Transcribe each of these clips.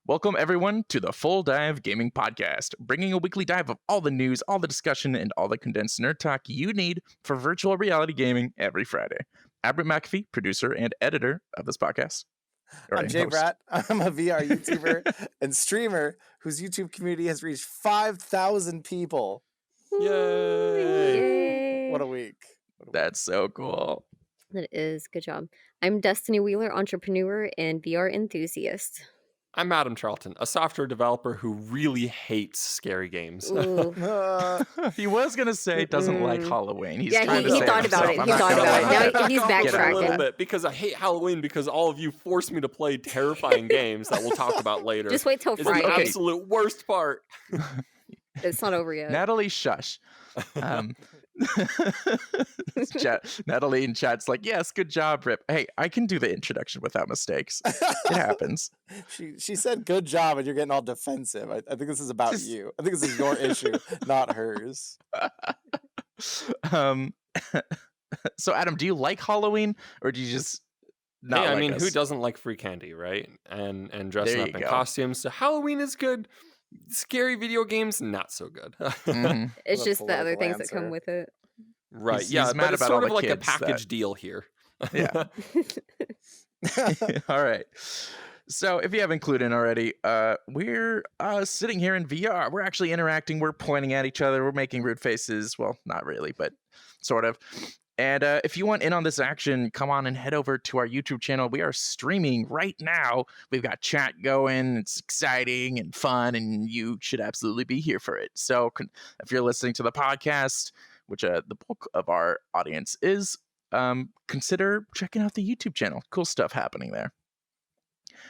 Welcome, everyone, to the Full Dive Gaming Podcast, bringing a weekly dive of all the news, all the discussion, and all the condensed nerd talk you need for virtual reality gaming every Friday. I'm Brett McAfee, producer and editor of this podcast. I'm Jay Bratt. I'm a VR YouTuber and streamer whose YouTube community has reached 5,000 people. Yay! What a week. That's so cool. That is. Good job. I'm Destiny Wheeler, entrepreneur and VR enthusiast. I'm Adam Charlton, a software developer who really hates scary games. He was going to say doesn't like Halloween. He's trying to he say thought about it. He thought about it. Now he's backtracking. A little bit because I hate Halloween because all of you force me to play terrifying games that we'll talk about later. Just wait till Friday. It's the absolute worst part. It's not over yet. Natalie, shush. Natalie in chat's like, yes, good job, Rip. Hey, I can do the introduction without mistakes. It happens. She said good job, and you're getting all defensive. I think this is about you. I think this is your issue, not hers. So, Adam, do you like Halloween, or do you just not I like mean, us? who doesn't like free candy, right? And dressing There up you in go. costumes. So Halloween is good. Scary video games, not so good. Mhm. It's What a just the other things that answer. come with it. Right, He's yeah, mad but it's about sort all of the like a kids package that- deal here. Yeah. All right. So if you haven't clued in already, we're sitting here in VR. We're actually interacting. We're pointing at each other. We're making rude faces. Well, not really, but sort of. And if you want in on this action, come on and head over to our YouTube channel. We are streaming right now. We've got chat going. It's exciting and fun, and you should absolutely be here for it. So if you're listening to the podcast, which the bulk of our audience is, consider checking out the YouTube channel. Cool stuff happening there.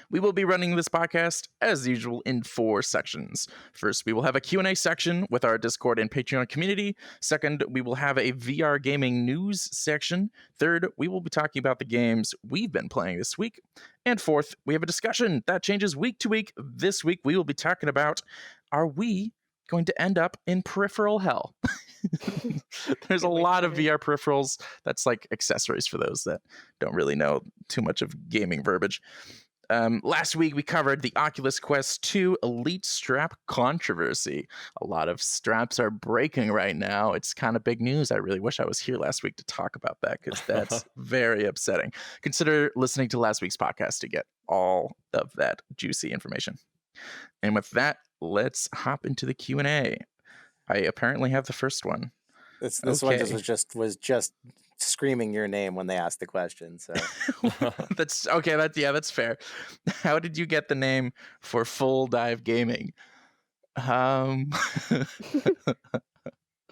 We will be running this podcast, as usual, in 4 sections. First, we will have a Q&A section with our Discord and Patreon community. Second, we will have a VR gaming news section. Third, we will be talking about the games we've been playing this week. And fourth, we have a discussion that changes week to week. This week, we will be talking about, are we going to end up in peripheral hell? There's a lot of VR peripherals. That's like accessories for those that don't really know too much of gaming verbiage. Last week, we covered the Oculus Quest 2 Elite Strap controversy. A lot of straps are breaking right now. It's kind of big news. I really wish I was here last week to talk about that because that's very upsetting. Consider listening to last week's podcast to get all of that juicy information. And with that, let's hop into the Q&A. I apparently have the first one. This Okay. one was just screaming your name when they asked the question. So That's okay. That's fair. How did you get the name for Full Dive Gaming?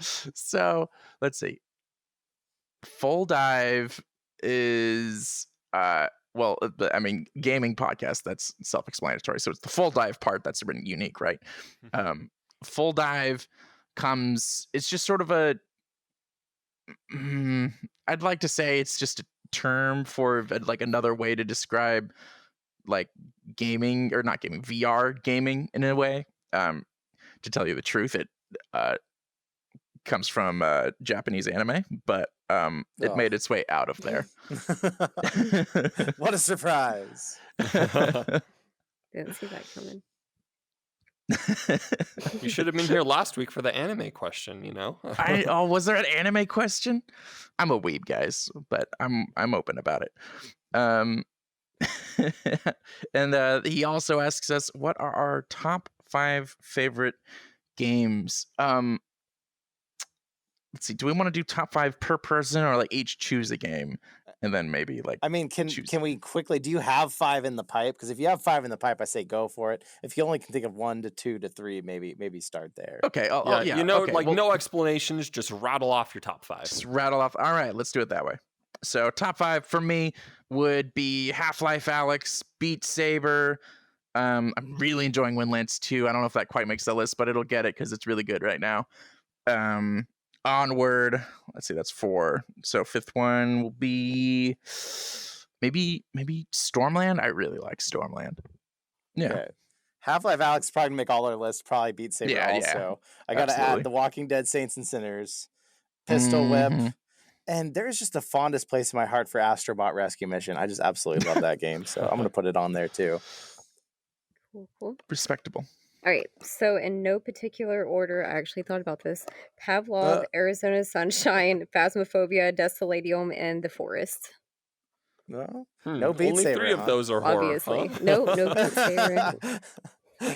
So let's see. Full Dive is gaming podcast. That's self-explanatory. So it's the full dive part that's really unique, right? Full dive it's just sort of a. I'd like to say it's just a term for like another way to describe like gaming, or not gaming, VR gaming in a way. To tell you the truth, it comes from Japanese anime, but it made its way out of there. what a surprise. Didn't see that coming. You should have been here last week for the anime question, you know? Was there an anime question? I'm a weeb, guys, but I'm open about it. And he also asks us, what are our top 5 favorite games? Let's see, do we want to do top 5 per person, or like each choose a game and then maybe like I mean, can we quickly, do you have 5 in the pipe? Because if you have 5 in the pipe, I say go for it. If you only can think of 1 to 2 to 3, maybe start there. Okay. You know, okay, no explanations, just rattle off your top 5. Just rattle off. All right, let's do it that way. So top 5 for me would be Half-Life Alyx, Beat Saber. I'm really enjoying Windlands 2. I don't know if that quite makes the list, but it'll get it because it's really good right now. Onward. Let's see, that's 4. So 5th one will be maybe Stormland. I really like Stormland. Yeah. Okay. Half-Life Alyx probably gonna make all our lists. Probably Beat Saber also. I got to absolutely. add The Walking Dead, Saints and Sinners, Pistol Whip, and there's just the fondest place in my heart for Astrobot Rescue Mission. I just absolutely love that game, so I'm gonna put it on there too. Cool. Respectable. All right. So, in no particular order, I actually thought about this: Pavlov, Arizona Sunshine, Phasmophobia, Desolatium, and The Forest. No, no Beat Only Saber, 3 of huh? those are horror, Obviously, huh? no Beat Saber.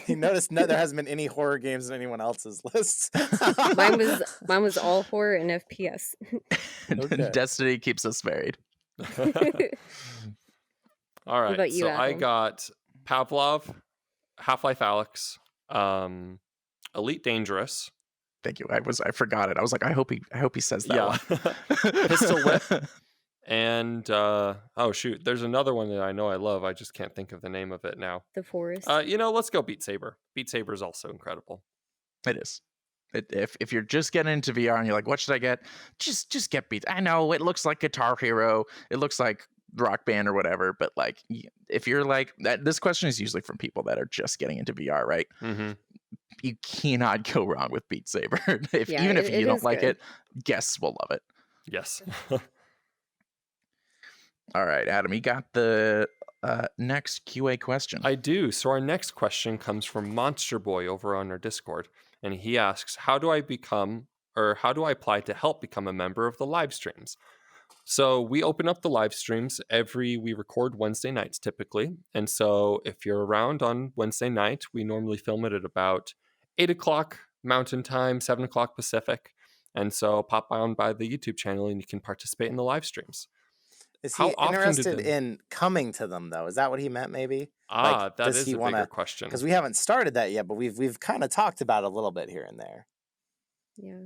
You notice there hasn't been any horror games in anyone else's list. Mine was all horror and FPS. Okay. Destiny keeps us married. All right. about you, So I Adam? got Pavlov, Half-Life Alyx, Elite Dangerous. Thank you. I forgot it. I was like, I hope he says that one. Pistol Whip. And oh shoot, there's another one that I know I love. I just can't think of the name of it now. The Forest. Let's go Beat Saber. Beat Saber is also incredible. It is. If you're just getting into VR and you're like, what should I get? Just get Beat. I know it looks like Guitar Hero. It looks like Rock Band or whatever. But like, if you're like that, this question is usually from people that are just getting into VR, right? Mm-hmm. You cannot go wrong with Beat Saber. Even if you don't like good. it, guests will love it. Yes. All right, Adam, you got the next QA question. I do. So our next question comes from Monster Boy over on our Discord. And he asks, how do I apply to help become a member of the live streams? So we open up the live streams we record Wednesday nights typically. And so if you're around on Wednesday night, we normally film it at about 8 o'clock Mountain Time, 7 o'clock Pacific. And so pop on by the YouTube channel and you can participate in the live streams. Is he interested in coming to them, though? Is that what he meant, maybe? That is a bigger question. Because we haven't started that yet, but we've kind of talked about it a little bit here and there. Yeah.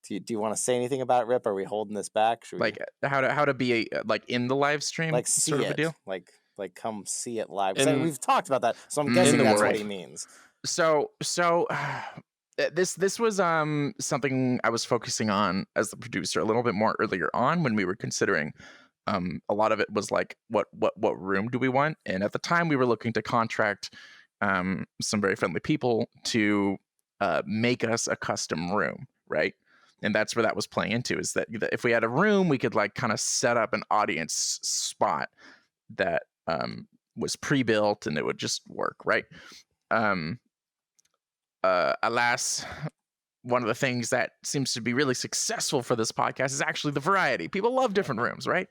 Do you want to say anything about it, Rip? Are we holding this back? How to be like in the live stream, like see sort it, of a deal? like come see it live. We've talked about that, so I'm guessing that's what he means. So this was something I was focusing on as the producer a little bit more earlier on when we were considering. A lot of it was like what room do we want, and at the time we were looking to contract some very friendly people to make us a custom room, right? And that's where that was playing into, is that if we had a room, we could like kind of set up an audience spot that was pre-built and it would just work, right? Alas, one of the things that seems to be really successful for this podcast is actually the variety. People love different rooms, right?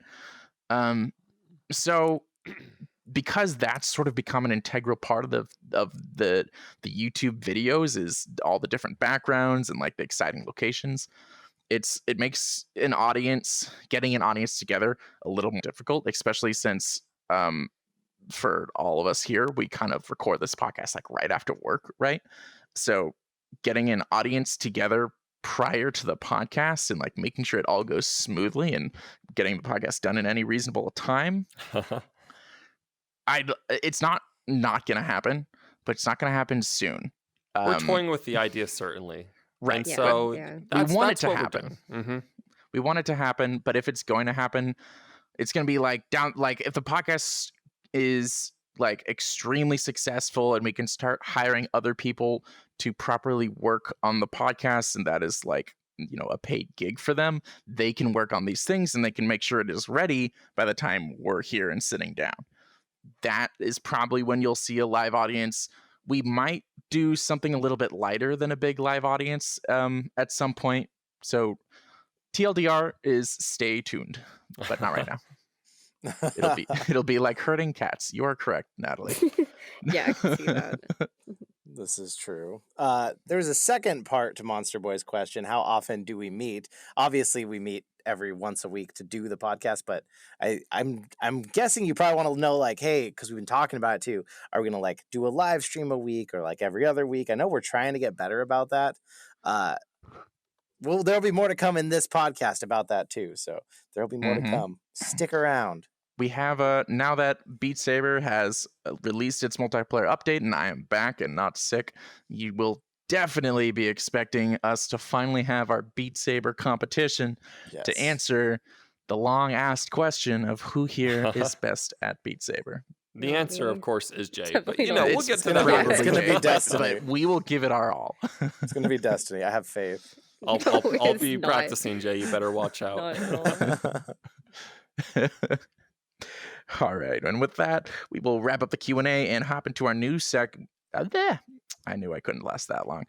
So because that's sort of become an integral part of the YouTube videos, is all the different backgrounds and like the exciting locations. It makes getting an audience together a little more difficult, especially since for all of us here, we kind of record this podcast like right after work, right? So getting an audience together prior to the podcast and like making sure it all goes smoothly and getting the podcast done in any reasonable time. It's not gonna happen, but it's not gonna happen soon. We're toying with the idea, certainly. Right. And so we want it to happen. Mm-hmm. We want it to happen, but if it's going to happen, it's going to be like if the podcast is like extremely successful and we can start hiring other people to properly work on the podcast, and that is like, a paid gig for them, they can work on these things and they can make sure it is ready by the time we're here and sitting down. That is probably when you'll see a live audience. We might do something a little bit lighter than a big live audience at some point. So TLDR is stay tuned, but not right now. It'll be like herding cats. You are correct, Natalie. Yeah, I can see that. This is true. There's a second part to Monster Boy's question. How often do we meet? Obviously, we meet every once a week to do the podcast, but I'm guessing you probably want to know, like, hey, because we've been talking about it too. Are we gonna like do a live stream a week or like every other week? I know we're trying to get better about that. There'll be more to come in this podcast about that too. So there'll be more to come. Stick around. We have now that Beat Saber has released its multiplayer update and I am back and not sick, you will definitely be expecting us to finally have our Beat Saber competition to answer the long-asked question of who here is best at Beat Saber. The answer, of course, is Jay. Definitely But, we'll get to that. that. It's going to be Destiny. But we will give it our all. It's going to be Destiny. I have faith. I'll be practicing, Jay. You better watch out. Not at all. All right, and with that, we will wrap up the Q&A and hop into our new There. I knew I couldn't last that long.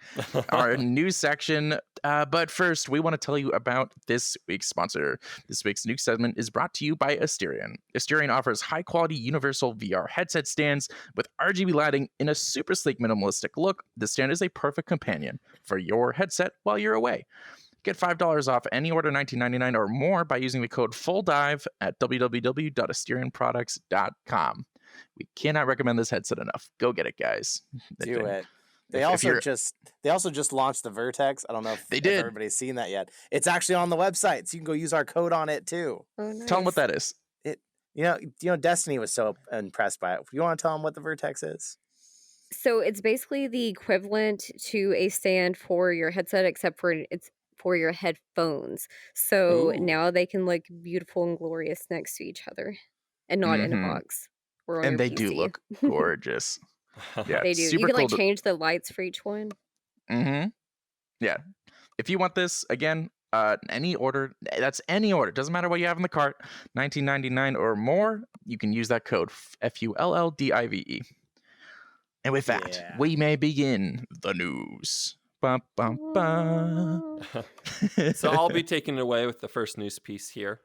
Our news section. But first, we want to tell you about this week's sponsor. This week's news segment is brought to you by Asterion. Asterion offers high-quality universal VR headset stands with RGB lighting in a super sleek minimalistic look. The stand is a perfect companion for your headset while you're away. Get $5 off any order $19.99 or more by using the code FULLDIVE at www.asterianproducts.com. We cannot recommend this headset enough. Go get it, guys. Do it. They also just launched the Vertex. I don't know if everybody's seen that yet. It's actually on the website, so you can go use our code on it too. Oh, nice. Tell them what that is. Destiny was so impressed by it. You want to tell them what the Vertex is? So it's basically the equivalent to a stand for your headset, except for it's for your headphones. So now they can look beautiful and glorious next to each other, and not in a box or on and your they PC. do look gorgeous. Yeah, they do. You can like change the lights for each one. Yeah. If you want this, again, any order, that's any order. Doesn't matter what you have in the cart, $19.99 or more, you can use that code FULLDIVE. And with that, we may begin the news. Bum, bum, bum. So I'll be taking it away with the first news piece here.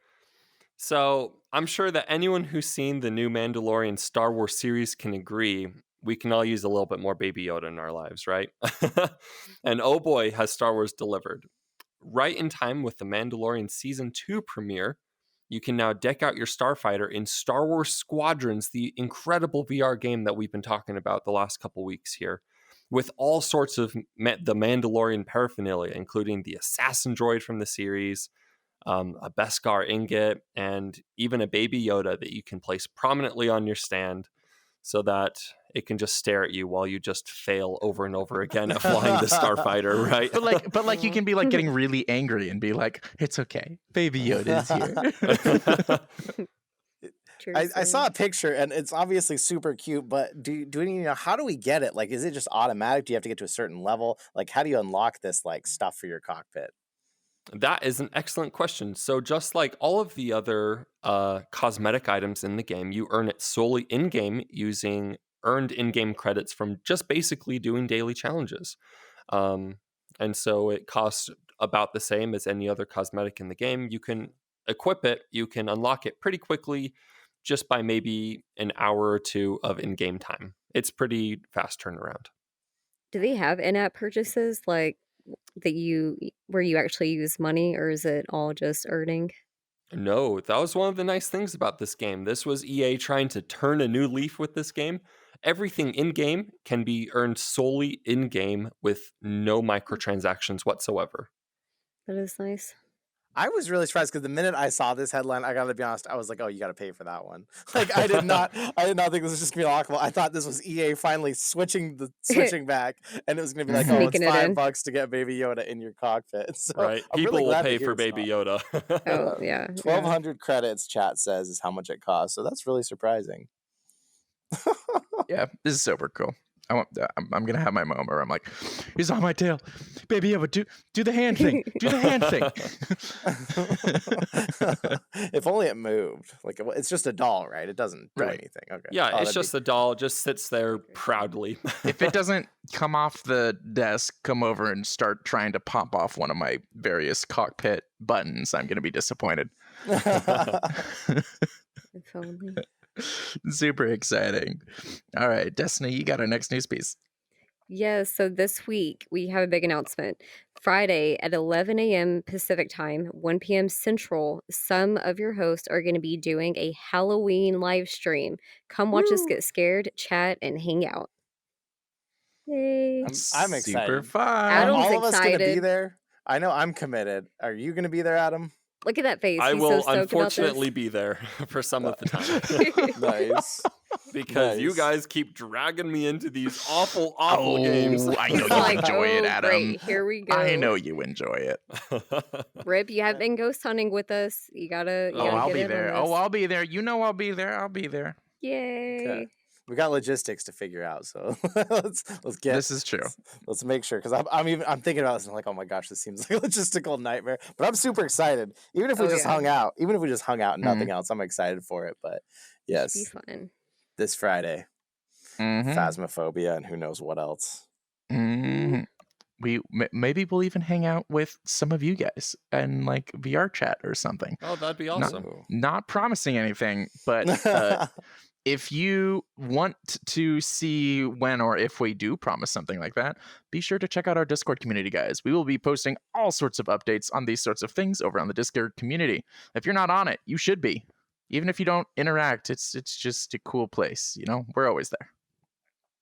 So I'm sure that anyone who's seen the new Mandalorian Star Wars series can agree we can all use a little bit more Baby Yoda in our lives, right? And oh boy, has Star Wars delivered. Right in time with the Mandalorian Season 2 premiere, you can now deck out your starfighter in Star Wars Squadrons, the incredible VR game that we've been talking about the last couple weeks here, with all sorts of the Mandalorian paraphernalia, including the assassin droid from the series, a Beskar ingot, and even a Baby Yoda that you can place prominently on your stand so that it can just stare at you while you just fail over and over again at flying the starfighter, right? But like you can be like getting really angry and be like, it's okay, Baby Yoda is here. I saw a picture and it's obviously super cute, but do you know, how do we get it? Like, is it just automatic? Do you have to get to a certain level? Like, how do you unlock this like stuff for your cockpit? That is an excellent question. So just like all of the other cosmetic items in the game, you earn it solely in-game using earned in-game credits from just basically doing daily challenges. And so it costs about the same as any other cosmetic in the game. You can equip it, you can unlock it pretty quickly just by maybe an hour or two of in-game time. It's pretty fast turnaround. Do they have in-app purchases like that where you actually use money, or is it all just earning? No, that was one of the nice things about this game. This was EA trying to turn a new leaf with this game. Everything in-game can be earned solely in-game with no microtransactions whatsoever. That is nice. I was really surprised because the minute I saw this headline, I gotta be honest, I was like, "Oh, you gotta pay for that one." Like, I did not think this was just gonna be unlockable. I thought this was EA finally switching back, and it was gonna be like, "Oh, it's $5 to get Baby Yoda in your cockpit." So right, people will pay for Baby Yoda. Oh yeah, 1,200 credits. Chat says is how much it costs. So that's really surprising. Yeah, this is super cool. I'm gonna have my moment where I'm like, he's on my tail, Baby Yoda, do the hand thing, do the hand thing. If only it moved. Like, it's just a doll, right? It doesn't do anything. Okay. Yeah, it's just a doll, just sits there proudly. If it doesn't come off the desk, come over and start trying to pop off one of my various cockpit buttons, I'm gonna be disappointed. If only. Super exciting. All right, Destiny, you got our next news piece. Yeah, so this week we have a big announcement. Friday at 11 a.m. Pacific time, 1 p.m. Central, some of your hosts are going to be doing a Halloween live stream. Come watch us get scared, chat, and hang out. Yay. I'm excited. Super fun. Adam's all of us going to be excited. there. I know I'm committed. Are you going to be there, Adam? Look at that face. I He's will so stoked unfortunately be there for some of the time. Nice. Because you guys keep dragging me into these awful games. I know you Like, enjoy it, Adam. Great. Here we go. I know you enjoy it. Rip, you have been ghost hunting with us. You gotta I'll get be in there. on this. I'll be there. You know I'll be there. I'll be there. Yay. Okay. We got logistics to figure out, so let's get. This is true. Let's make sure, because I'm thinking about this and I'm like, oh my gosh, this seems like a logistical nightmare. But I'm super excited. Even if we just hung out, and nothing else, I'm excited for it. But yes, Should be fun. this Friday. Phasmophobia, and who knows what else. Mhm. Maybe we'll even hang out with some of you guys and like VR chat or something. Oh, that'd be Not, awesome. not promising anything, but if you want to see when or if we do promise something like that, be sure to check out our Discord community, guys. We will be posting all sorts of updates on these sorts of things over on the Discord community. If you're not on it, you should be. Even if you don't interact, it's just a cool place. You know, we're always there.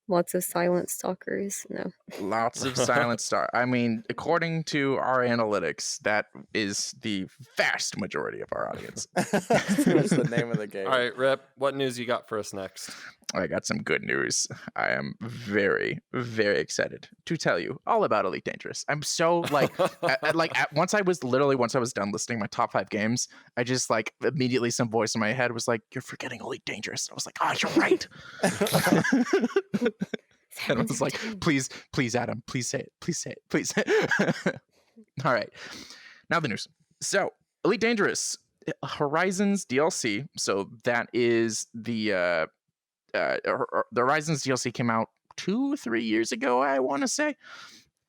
Lots of silent stalkers. No. Lots of silent star. I mean, according to our analytics, that is the vast majority of our audience. That's pretty much the name of the game. All right, Rip, what news you got for us next? I got some good news. I am very, very excited to tell you all about Elite Dangerous. I'm so once I was done listing my top 5 games, I just like immediately some voice in my head was like, "You're forgetting Elite Dangerous." I was like, "Oh, you're right." And I was like, please, Adam, please say it. Please say it. Please say it. All right. Now the news. So, Elite Dangerous, Horizons DLC. So that is the Horizons DLC came out 2-3 years ago, I want to say.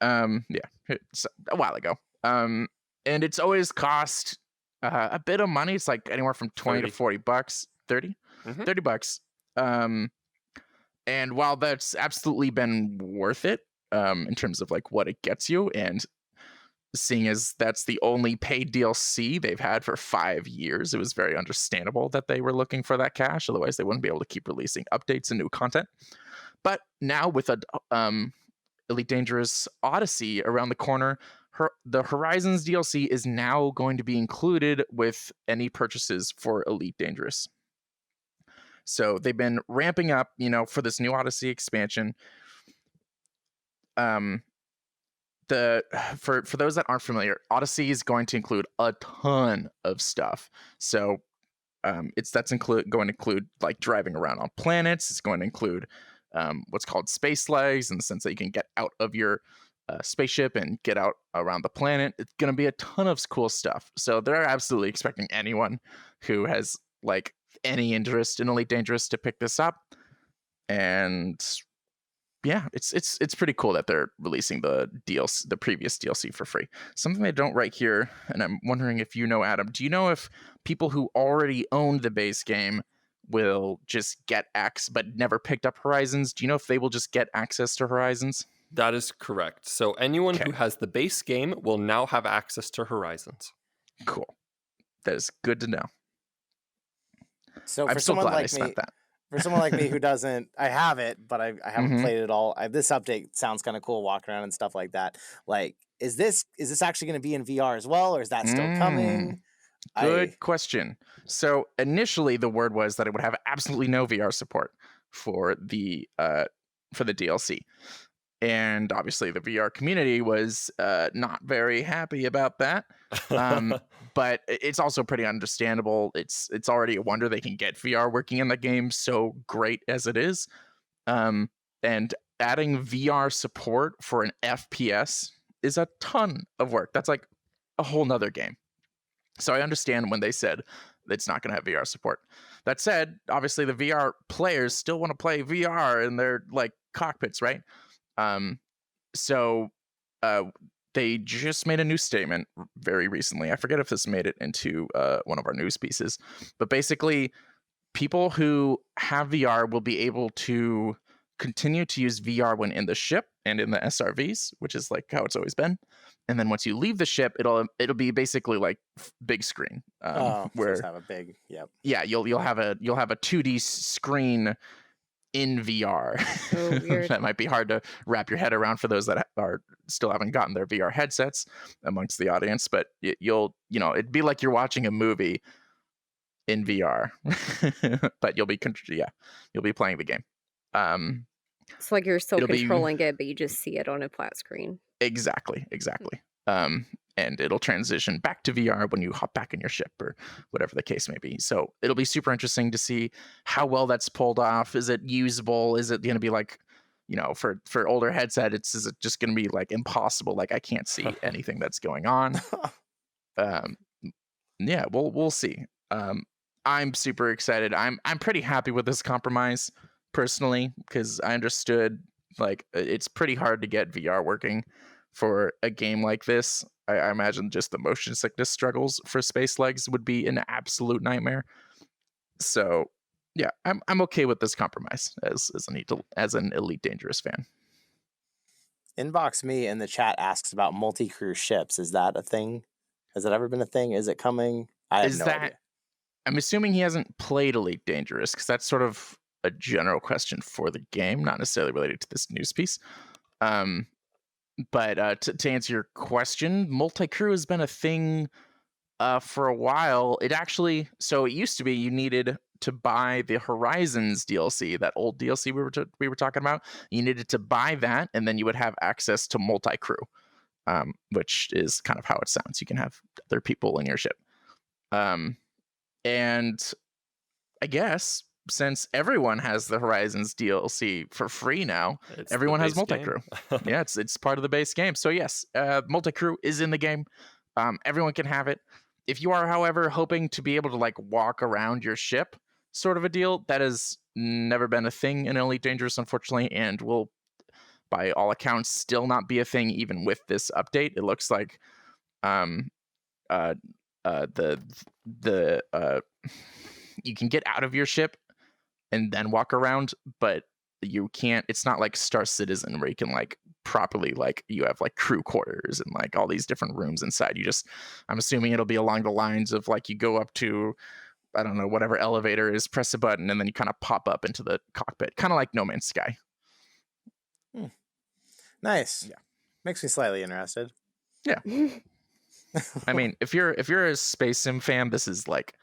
It's a while ago. And it's always cost a bit of money. It's like anywhere from 20 to 40 bucks. 30? Mhm. 30 bucks. And while that's absolutely been worth it, in terms of like what it gets you, and seeing as that's the only paid DLC they've had for 5 years, it was very understandable that they were looking for that cash. Otherwise, they wouldn't be able to keep releasing updates and new content. But now with Elite Dangerous Odyssey around the corner, the Horizons DLC is now going to be included with any purchases for Elite Dangerous. So they've been ramping up, for this new Odyssey expansion. For those that aren't familiar, Odyssey is going to include a ton of stuff. So going to include like driving around on planets. It's going to include what's called space legs, in the sense that you can get out of your spaceship and get out around the planet. It's going to be a ton of cool stuff. So they're absolutely expecting anyone who has like any interest in Elite Dangerous to pick this up. And yeah, it's pretty cool that they're releasing the DLC, the previous DLC, for free. Something they don't write here, and I'm wondering if you know, Adam, do you know if people who already owned the base game will just get access but never picked up Horizons? Do you know if they will just get access to Horizons? That is correct. So anyone who has the base game will now have access to Horizons. Cool. That is good to know. So I'm so glad I spent that. For someone like me who doesn't, I have it, but I haven't played it all. This update sounds kind of cool, walking around and stuff like that. Like, is this actually going to be in VR as well, or is that still coming? Good question. So initially, the word was that it would have absolutely no VR support for the DLC, and obviously the VR community was not very happy about that. But it's also pretty understandable. It's already a wonder they can get VR working in the game so great as it is. And adding VR support for an FPS is a ton of work. That's like a whole nother game. So I understand when they said it's not going to have VR support. That said, obviously the VR players still want to play VR in their like cockpits, right? So they just made a new statement very recently. I forget if this made it into one of our news pieces, but basically people who have VR will be able to continue to use VR when in the ship and in the SRVs, which is like how it's always been. And then once you leave the ship, it'll be basically like big screen. Where just have a big, yep. Yeah, you'll have a 2D screen in VR. Oh, weird. That might be hard to wrap your head around for those that are still haven't gotten their VR headsets amongst the audience, but it'd be like you're watching a movie in VR. But you'll be playing the game. It's like you're still controlling it, but you just see it on a flat screen. Exactly. And it'll transition back to VR when you hop back in your ship or whatever the case may be. So it'll be super interesting to see how well that's pulled off. Is it usable? Is it going to be like, for older headsets, is it just going to be like impossible? Like I can't see anything that's going on. Yeah, we'll see. I'm super excited. I'm pretty happy with this compromise personally, because I understood like it's pretty hard to get VR working for a game like this. I imagine just the motion sickness struggles for Space Legs would be an absolute nightmare. So yeah, I'm okay with this compromise as an Elite Dangerous fan. Inbox me in the chat asks about multi-crew ships. Is that a thing? Has that ever been a thing? Is it coming? I have no idea. I'm assuming he hasn't played Elite Dangerous, because that's sort of a general question for the game, not necessarily related to this news piece. But to answer your question, multi-crew has been a thing for a while. It used to be you needed to buy the Horizons DLC, that old DLC we were talking about. You needed to buy that, and then you would have access to multi-crew, which is kind of how it sounds. You can have other people in your ship. And I guess since everyone has the Horizons DLC for free now, everyone has multi-crew. Yeah, it's part of the base game. So yes, multi-crew is in the game. Everyone can have it. If you are, however, hoping to be able to like walk around your ship, sort of a deal, that has never been a thing in Elite Dangerous, unfortunately, and will, by all accounts, still not be a thing even with this update. It looks like you can get out of your ship and then walk around, but you can't. It's not like Star Citizen where you can like properly, like you have like crew quarters and like all these different rooms inside. I'm assuming it'll be along the lines of like you go up to, I don't know, whatever elevator is, press a button, and then you kind of pop up into the cockpit, kind of like No Man's Sky. Nice. Yeah, makes me slightly interested. Yeah. I mean, if you're a Space Sim fan, this is like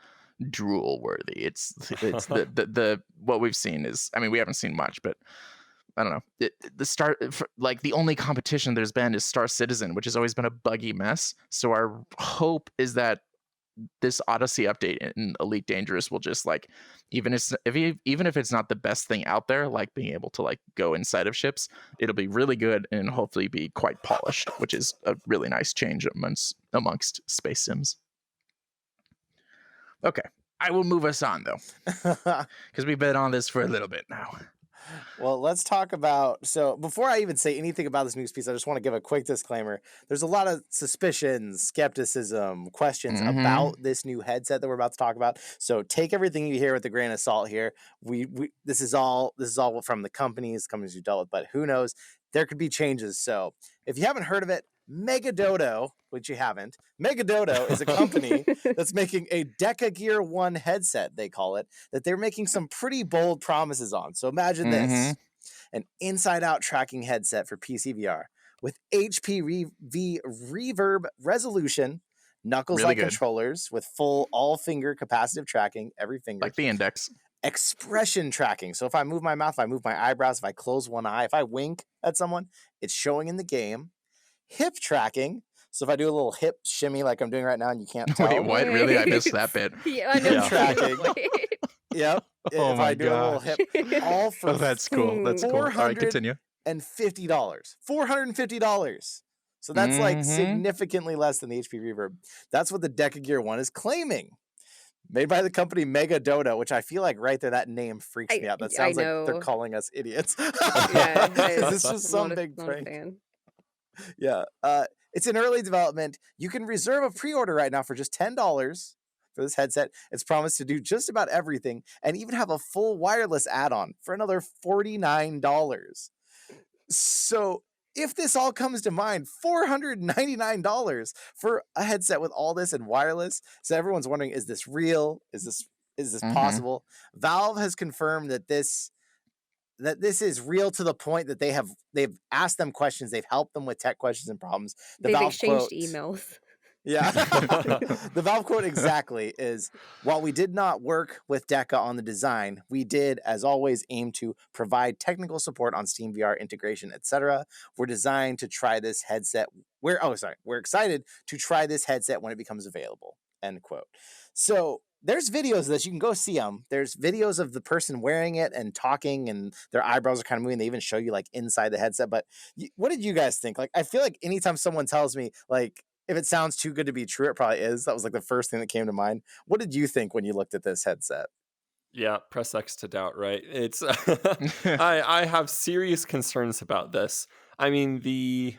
drool worthy. It's the what we've seen is, I mean, we haven't seen much, but I don't know. The only competition there's been is Star Citizen, which has always been a buggy mess. So our hope is that this Odyssey update in Elite Dangerous will just like, even if it's not the best thing out there, like being able to like go inside of ships, it'll be really good and hopefully be quite polished, which is a really nice change amongst Space Sims. Okay, I will move us on though, because we've been on this for a little bit now. Well, let's talk about, so before I even say anything about this news piece, I just want to give a quick disclaimer. There's a lot of suspicions, skepticism, questions about this new headset that we're about to talk about. So take everything you hear with a grain of salt here. This is all from the companies you dealt with, but who knows? There could be changes. So if you haven't heard of it, Megadodo, which you haven't, Megadodo is a company that's making a Deca Gear 1 headset, they call it, that they're making some pretty bold promises on. So imagine this, an inside-out tracking headset for PC VR with HP reverb resolution, knuckles-like controllers with full all-finger capacitive tracking, every finger. Like the Index. Expression tracking. So if I move my mouth, if I move my eyebrows, if I close one eye, if I wink at someone, it's showing in the game. Hip tracking. So if I do a little hip shimmy like I'm doing right now and you can't tell. Wait, what? Really? I missed that bit. Yeah, I know. Hip tracking. Yep. Oh if my I do a little hip, all for that's cool. That's cool. All right, continue. $450. $450. So that's like significantly less than the HP Reverb. That's what the Deca Gear 1 is claiming. Made by the company Megadodo, which I feel like right there, that name freaks me out. That sounds like they're calling us idiots. Yeah, this is just some big prank. Yeah. It's in early development. You can reserve a pre-order right now for just $10 for this headset. It's promised to do just about everything and even have a full wireless add-on for another $49. So if this all comes to mind, $499 for a headset with all this and wireless. So everyone's wondering, is this real? Is this possible? Valve has confirmed that this is real to the point that they've asked them questions, they've helped them with tech questions and problems. They've exchanged emails. Yeah. The Valve quote exactly is, while we did not work with Deca on the design, we did, as always, aim to provide technical support on Steam VR integration, etc. We're designed to try this headset. We're excited to try this headset when it becomes available. End quote. So there's videos of this. You can go see them. There's videos of the person wearing it and talking, and their eyebrows are kind of moving. They even show you like inside the headset. But what did you guys think? Like, I feel like anytime someone tells me, like, if it sounds too good to be true, it probably is. That was like the first thing that came to mind. What did you think when you looked at this headset? Yeah, press X to doubt, right? It's I have serious concerns about this. I mean, the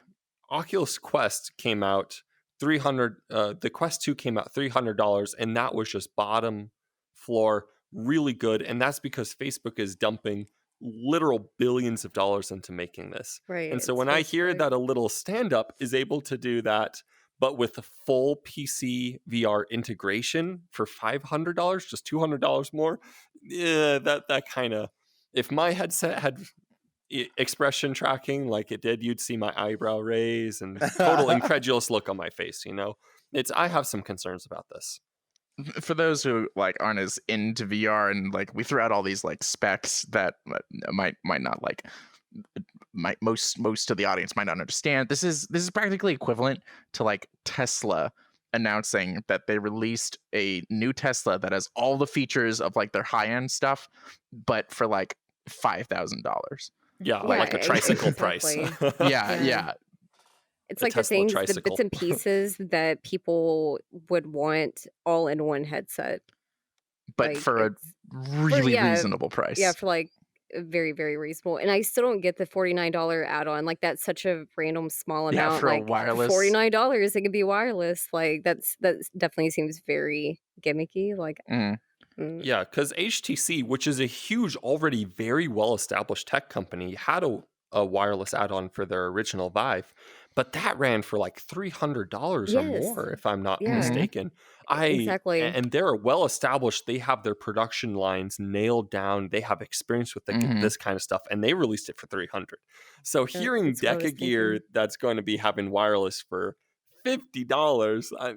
Oculus Quest came out 300 the Quest 2 came out $300 and that was just bottom floor, really good, and that's because Facebook is dumping literal billions of dollars into making this. Right. And so It's when I hear Facebook. that a little stand up is able to do that but with a full PC VR integration for $500, just $200 more, yeah, that kind of. If my headset had expression tracking like it did, you'd see my eyebrow raise and total incredulous look on my face. I have some concerns about this. For those who like aren't as into VR, and like we threw out all these like specs that might not like most of the audience might not understand. This is practically equivalent to like Tesla announcing that they released a new Tesla that has all the features of like their high-end stuff, but for like $5,000. Yeah, Yeah, like a tricycle exactly. price. Yeah. It's A like the Tesla things, the tricycle. bits and pieces that people would want all in one headset. But Like, for a it's- really yeah, reasonable price. Yeah, for like very, very reasonable. And I still don't get the $49 add-on. Like that's such a random small Yeah, amount. for a Like wireless. $49, it could be wireless. Like that definitely seems very gimmicky. Like Yeah, because HTC, which is a huge, already very well-established tech company, had a wireless add-on for their original Vive, but that ran for like $300 or Yes. more, if I'm not Yeah. mistaken. Exactly. And they're well-established. They have their production lines nailed down. They have experience with this kind of stuff, and they released it for $300. So hearing that's what I was Deca-Gear thinking. that's going to be having wireless for $50, I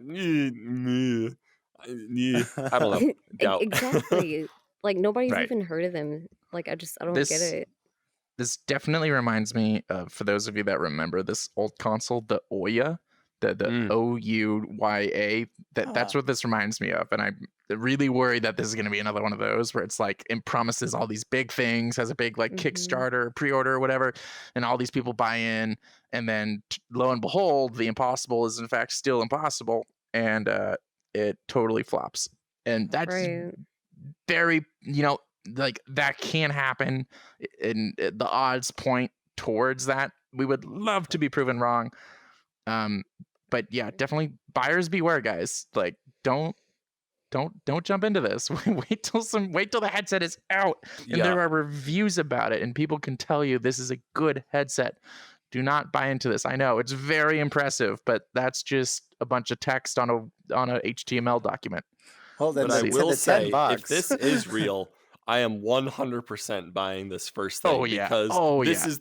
don't know. Doubt. Exactly. Like nobody's Right. even heard of them. Like I don't get This it. this definitely reminds me of, for those of you that remember this old console, the Ouya, the Ouya. That's what this reminds me of, and I'm really worried that this is going to be another one of those where it's like it promises all these big things, has a big like Kickstarter, pre-order, or whatever, and all these people buy in, and then lo and behold, the impossible is in fact still impossible, and it totally flops, and that's Right. very, like that can happen, and the odds point towards that. We would love to be proven wrong, but yeah, definitely buyers beware, guys. Like don't jump into this. wait till the headset is out and there are reviews about it and people can tell you this is a good headset. Do not buy into this. I know it's very impressive, but that's just a bunch of text on a HTML document. Well, then But I will say, $10. if this is real, I am 100% buying this first thing because this is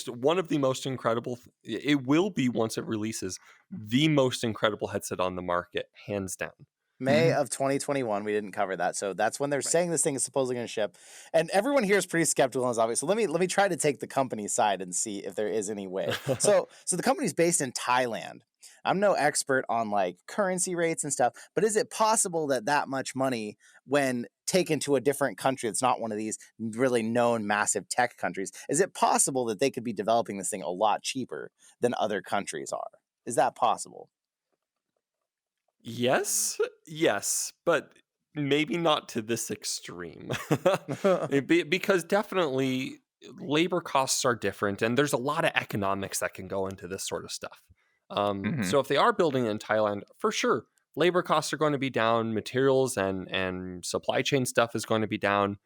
one of the most incredible. It will be, once it releases, the most incredible headset on the market, hands down. May of 2021, we didn't cover that, so that's when they're saying this thing is supposedly going to ship, and everyone here is pretty skeptical and is obvious. So let me try to take the company side and see if there is any way. So the company's based in Thailand. I'm no expert on like currency rates and stuff, but is it possible that much money, when taken to a different country that's not one of these really known massive tech countries, is it possible that they could be developing this thing a lot cheaper than other countries are? Is that possible? Yes, but maybe not to this extreme. Because definitely labor costs are different, and there's a lot of economics that can go into this sort of stuff. So if they are building it in Thailand, for sure, labor costs are going to be down, materials and supply chain stuff is going to be down.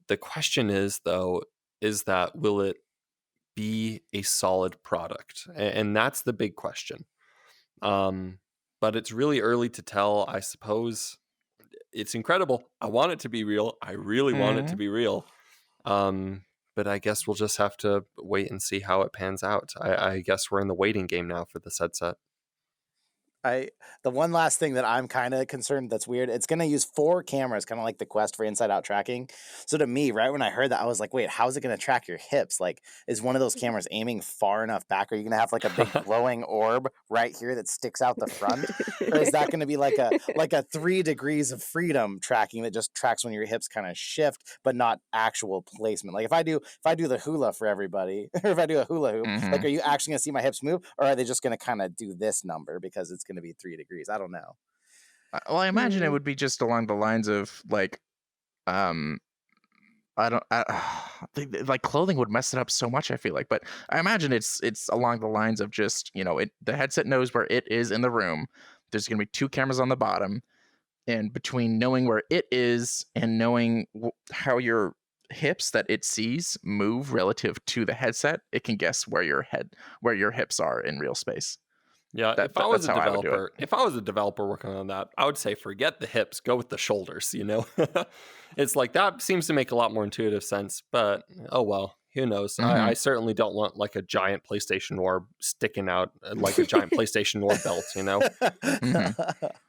The question is, though, that will it be a solid product? And that's the big question. But it's really early to tell, I suppose. It's incredible. I want it to be real. I really want it to be real. But I guess we'll just have to wait and see how it pans out. I guess we're in the waiting game now for this headset. The one last thing that I'm kind of concerned that's weird, it's going to use 4 cameras, kind of like the Quest for inside out tracking. So to me, right when I heard that, I was like, wait, how's it going to track your hips? Like, is one of those cameras aiming far enough back? Are you going to have like a big glowing orb right here that sticks out the front? Or is that going to be like a 3 degrees of freedom tracking that just tracks when your hips kind of shift, but not actual placement? Like if I do the hula for everybody, or if I do a hula hoop, like, are you actually going to see my hips move, or are they just going to kind of do this number because it's going to be 3 degrees? I don't know. Well, I imagine it would be just along the lines of like um I don't like clothing would mess it up so much, I feel like, but I imagine it's along the lines of just, the headset knows where it is in the room. There's going to be 2 cameras on the bottom, and between knowing where it is and knowing how your hips that it sees move relative to the headset, it can guess where your hips are in real space. Yeah, That's how I would do it. if I was a developer working on that, I would say forget the hips, go with the shoulders, It's like that seems to make a lot more intuitive sense, but oh well, who knows? I certainly don't want like a giant PlayStation orb sticking out like a giant PlayStation orb belt,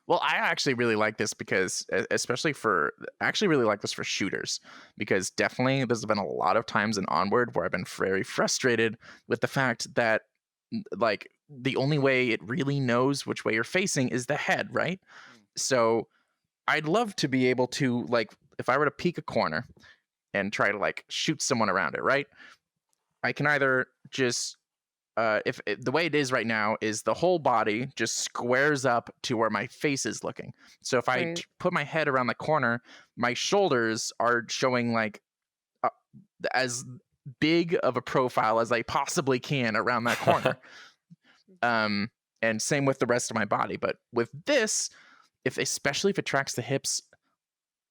Well, I actually really like this because, really like this for shooters, because definitely there's been a lot of times in Onward where I've been very frustrated with the fact that, like, the only way it really knows which way you're facing is the head, right? So I'd love to be able to, like, if I were to peek a corner and try to like shoot someone around it, right? I can either just the way it is right now is the whole body just squares up to where my face is looking. So if I Right. put my head around the corner, my shoulders are showing like as big of a profile as I possibly can around that corner. And same with the rest of my body. But with this, especially if it tracks the hips,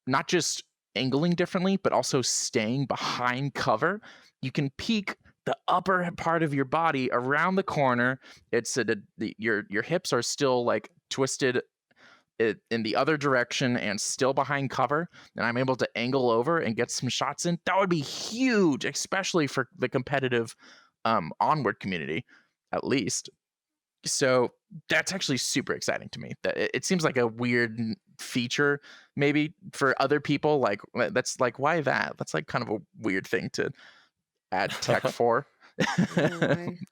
not just angling differently, but also staying behind cover, you can peek the upper part of your body around the corner. It's your hips are still like twisted in the other direction and still behind cover, and I'm able to angle over and get some shots in. That would be huge, especially for the competitive Onward community, at least. So that's actually super exciting to me. That it seems like a weird feature maybe for other people. Like, that's like, why that? That's like kind of a weird thing to add tech for.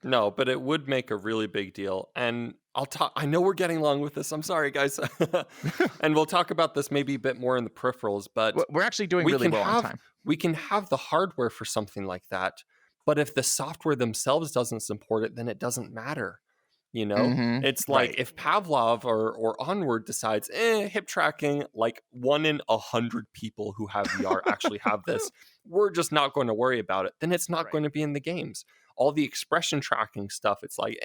No, but it would make a really big deal. And I know we're getting long with this. I'm sorry, guys. And we'll talk about this maybe a bit more in the peripherals, but we're actually doing really well on time. We can have the hardware for something like that. But if the software themselves doesn't support it, then it doesn't matter. It's like if Pavlov or Onward decides, hip tracking, like 1 in 100 people who have VR actually have this, we're just not going to worry about it. Then it's not going to be in the games. All the expression tracking stuff, it's like,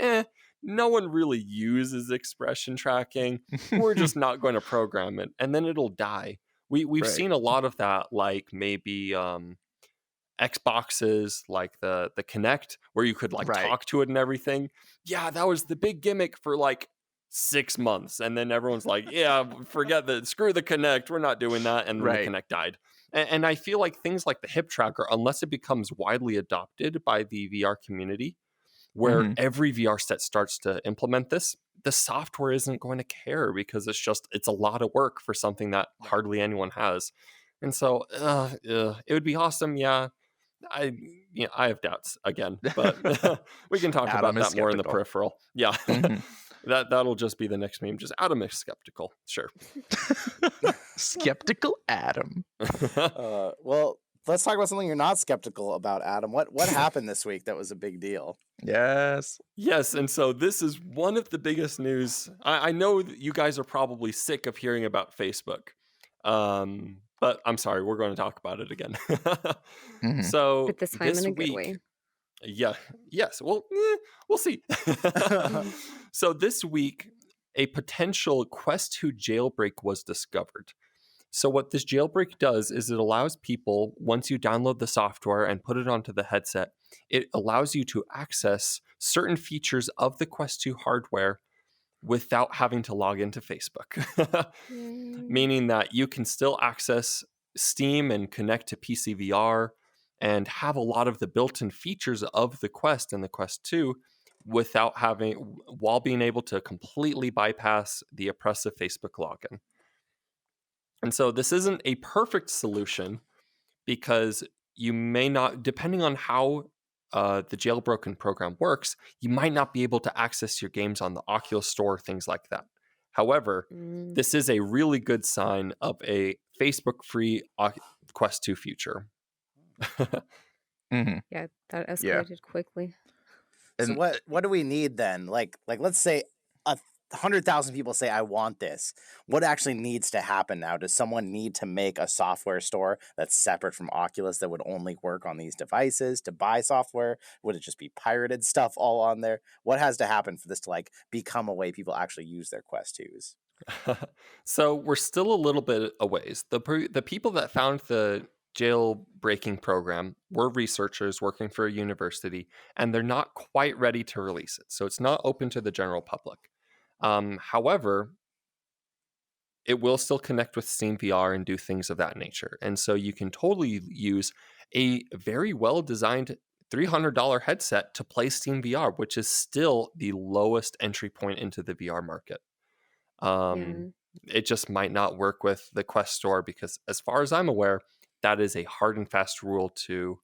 no one really uses expression tracking. We're just not going to program it. And then it'll die. We've seen a lot of that, like maybe Xboxes, like the Kinect, where you could like talk to it and everything. Yeah, that was the big gimmick for like 6 months, and then everyone's like, yeah, forget that, screw the Kinect, we're not doing that, and then the Kinect died. And I feel like things like the hip tracker, unless it becomes widely adopted by the VR community, where every VR set starts to implement this, the software isn't going to care, because it's a lot of work for something that hardly anyone has. And so it would be awesome. Yeah. I have doubts again, but we can talk about that more in the peripheral. Yeah. That'll just be the next meme. Just Adam is skeptical. Sure. Skeptical Adam. Well, let's talk about something you're not skeptical about, Adam. What happened this week that was a big deal? Yes. And so this is one of the biggest news. I know that you guys are probably sick of hearing about Facebook. But I'm sorry, we're going to talk about it again. So but this time in a good way. Yeah. Yes. Well, we'll see. So this week, a potential Quest 2 jailbreak was discovered. So what this jailbreak does is it allows people, once you download the software and put it onto the headset, it allows you to access certain features of the Quest 2 hardware without having to log into Facebook. Meaning that you can still access Steam and connect to PC VR and have a lot of the built-in features of the Quest and the Quest 2 while being able to completely bypass the oppressive Facebook login. And so this isn't a perfect solution, because you may not, depending on how the jailbroken program works, you might not be able to access your games on the Oculus Store, things like that. However, this is a really good sign of a Facebook-free Quest 2 future. Yeah, that escalated quickly. So what do we need then? Like let's say 100,000 people say, I want this. What actually needs to happen now? Does someone need to make a software store that's separate from Oculus that would only work on these devices to buy software? Would it just be pirated stuff all on there? What has to happen for this to like become a way people actually use their Quest 2s? So we're still a little bit a ways. The people that found the jailbreaking program were researchers working for a university, and they're not quite ready to release it. So it's not open to the general public. However, it will still connect with Steam VR and do things of that nature. And so you can totally use a very well-designed $300 headset to play Steam VR, which is still the lowest entry point into the VR market. It just might not work with the Quest Store because, as far as I'm aware, that is a hard and fast rule to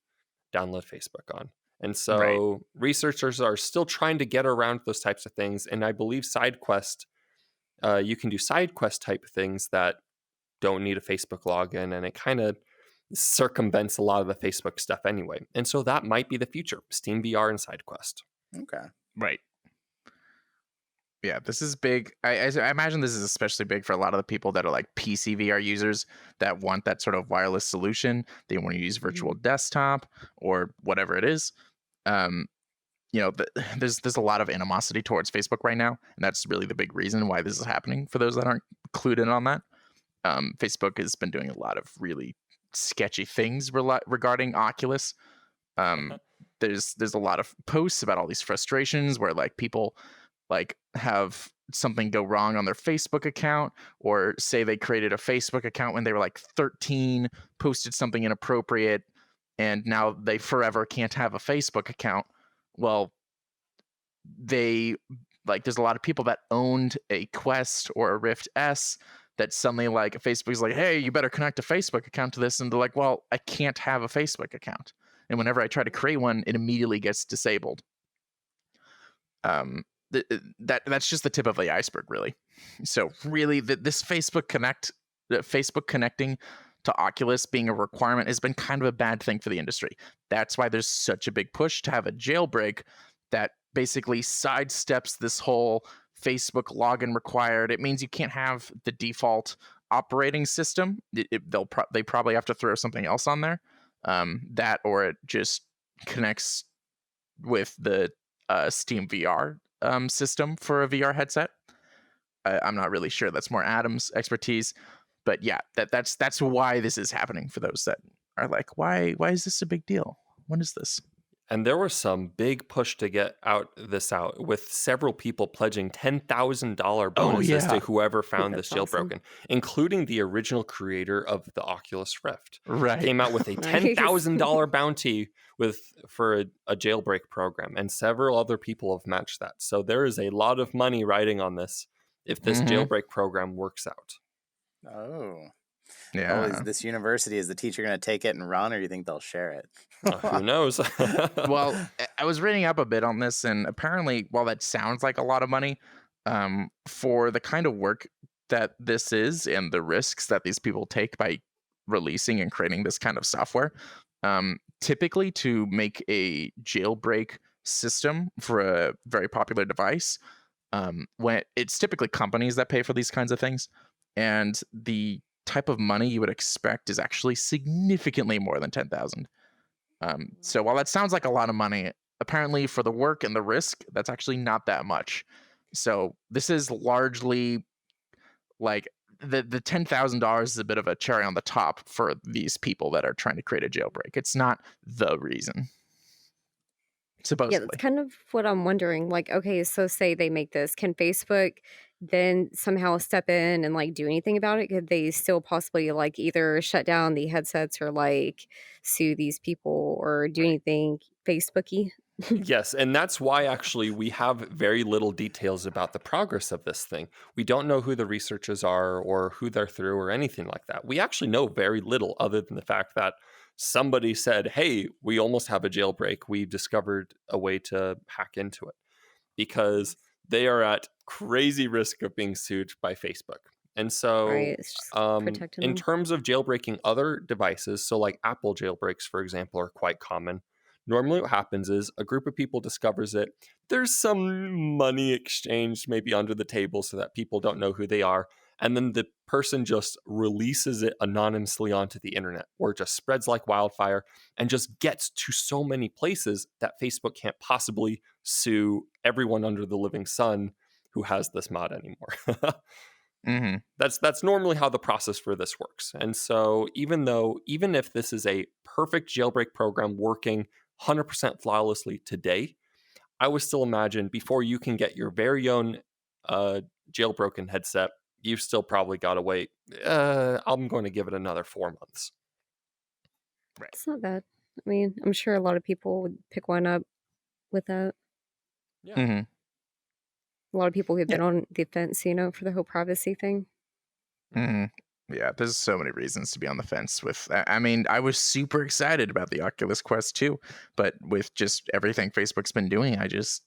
download Facebook on. And so researchers are still trying to get around those types of things. And I believe SideQuest, you can do SideQuest type things that don't need a Facebook login, and it kind of circumvents a lot of the Facebook stuff anyway. And so that might be the future, Steam VR and SideQuest. Okay. Right. Yeah, this is big. I imagine this is especially big for a lot of the people that are like PC VR users that want that sort of wireless solution. They want to use virtual desktop or whatever it is. There's a lot of animosity towards Facebook right now, and that's really the big reason why this is happening. For those that aren't clued in on that, Facebook has been doing a lot of really sketchy things regarding Oculus. There's a lot of posts about all these frustrations where like people like have something go wrong on their Facebook account, or say they created a Facebook account when they were like 13, posted something inappropriate, and now they forever can't have a Facebook account. Well, there's a lot of people that owned a Quest or a Rift S that suddenly like Facebook's like, hey, you better connect a Facebook account to this. And they're like, well, I can't have a Facebook account. And whenever I try to create one, it immediately gets disabled. That's just the tip of the iceberg, really. So really, this Facebook connecting to Oculus being a requirement has been kind of a bad thing for the industry. That's why there's such a big push to have a jailbreak that basically sidesteps this whole Facebook login required. It means you can't have the default operating system. They probably have to throw something else on there, that, or it just connects with the Steam VR system for a VR headset. I'm not really sure. That's more Adam's expertise. But yeah, that's why this is happening for those that are like, why is this a big deal? When is this? And there was some big push to get this out, with several people pledging $10,000 bonuses to whoever found this jailbroken, including the original creator of the Oculus Rift. Right. Came out with a $10,000 bounty for a jailbreak program, and several other people have matched that. So there is a lot of money riding on this if this jailbreak program works out. Oh. Yeah. Is this university, is the teacher going to take it and run, or do you think they'll share it? Who knows? Well, I was reading up a bit on this, and apparently, while that sounds like a lot of money, for the kind of work that this is and the risks that these people take by releasing and creating this kind of software, typically to make a jailbreak system for a very popular device, when it's typically companies that pay for these kinds of things, and the type of money you would expect is actually significantly more than 10,000. So while that sounds like a lot of money, apparently for the work and the risk, that's actually not that much. So this is largely like the $10,000 is a bit of a cherry on the top for these people that are trying to create a jailbreak. It's not the reason. Supposedly. Yeah, that's kind of what I'm wondering. Like, okay, so say they make this, can Facebook then somehow step in and like do anything about it? Could they still possibly like either shut down the headsets or like sue these people or do anything Facebooky? Yes, and that's why actually we have very little details about the progress of this thing. We don't know who the researchers are or who they're through or anything like that. We actually know very little other than the fact that somebody said, hey, we almost have a jailbreak. We discovered a way to hack into it, because they are at crazy risk of being sued by Facebook. And so It's just protecting in them. terms of jailbreaking other devices, so like Apple jailbreaks, for example, are quite common. Normally what happens is a group of people discovers it. There's some money exchanged maybe under the table so that people don't know who they are. And then the person just releases it anonymously onto the internet, where it just spreads like wildfire and just gets to so many places that Facebook can't possibly sue everyone under the living sun who has this mod anymore. Mm-hmm. That's normally how the process for this works. And so even if this is a perfect jailbreak program working 100% flawlessly today, I would still imagine before you can get your very own jailbroken headset, you've still probably got to wait. I'm going to give it another 4 months. Right. It's not bad. I mean, I'm sure a lot of people would pick one up with that. Yeah. Mm-hmm. A lot of people who've Yeah. been on the fence, you know, for the whole privacy thing. Mm-hmm. Yeah, there's so many reasons to be on the fence with. I mean, I was super excited about the Oculus Quest 2, but with just everything Facebook's been doing, it's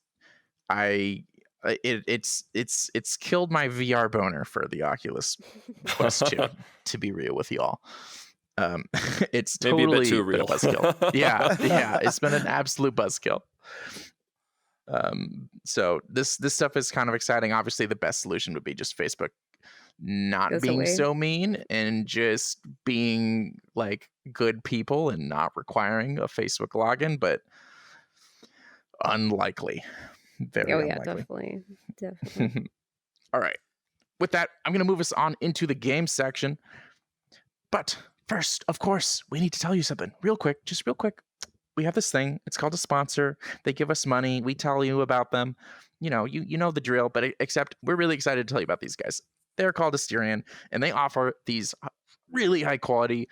killed my VR boner for the Oculus Quest 2. To be real with y'all, it's Maybe totally a bit too been real. a buzzkill. yeah, it's been an absolute buzzkill. So this stuff is kind of exciting. Obviously, the best solution would be just Facebook not Goes being away. so mean and just being like good people and not requiring a Facebook login, but unlikely. Very Oh yeah, unlikely. definitely. All right. With that, I'm going to move us on into the game section. But first, of course, we need to tell you something real quick. We have this thing. It's called a sponsor. They give us money. We tell you about them. You know the drill, but except we're really excited to tell you about these guys. They're called Asterion, and they offer these really high quality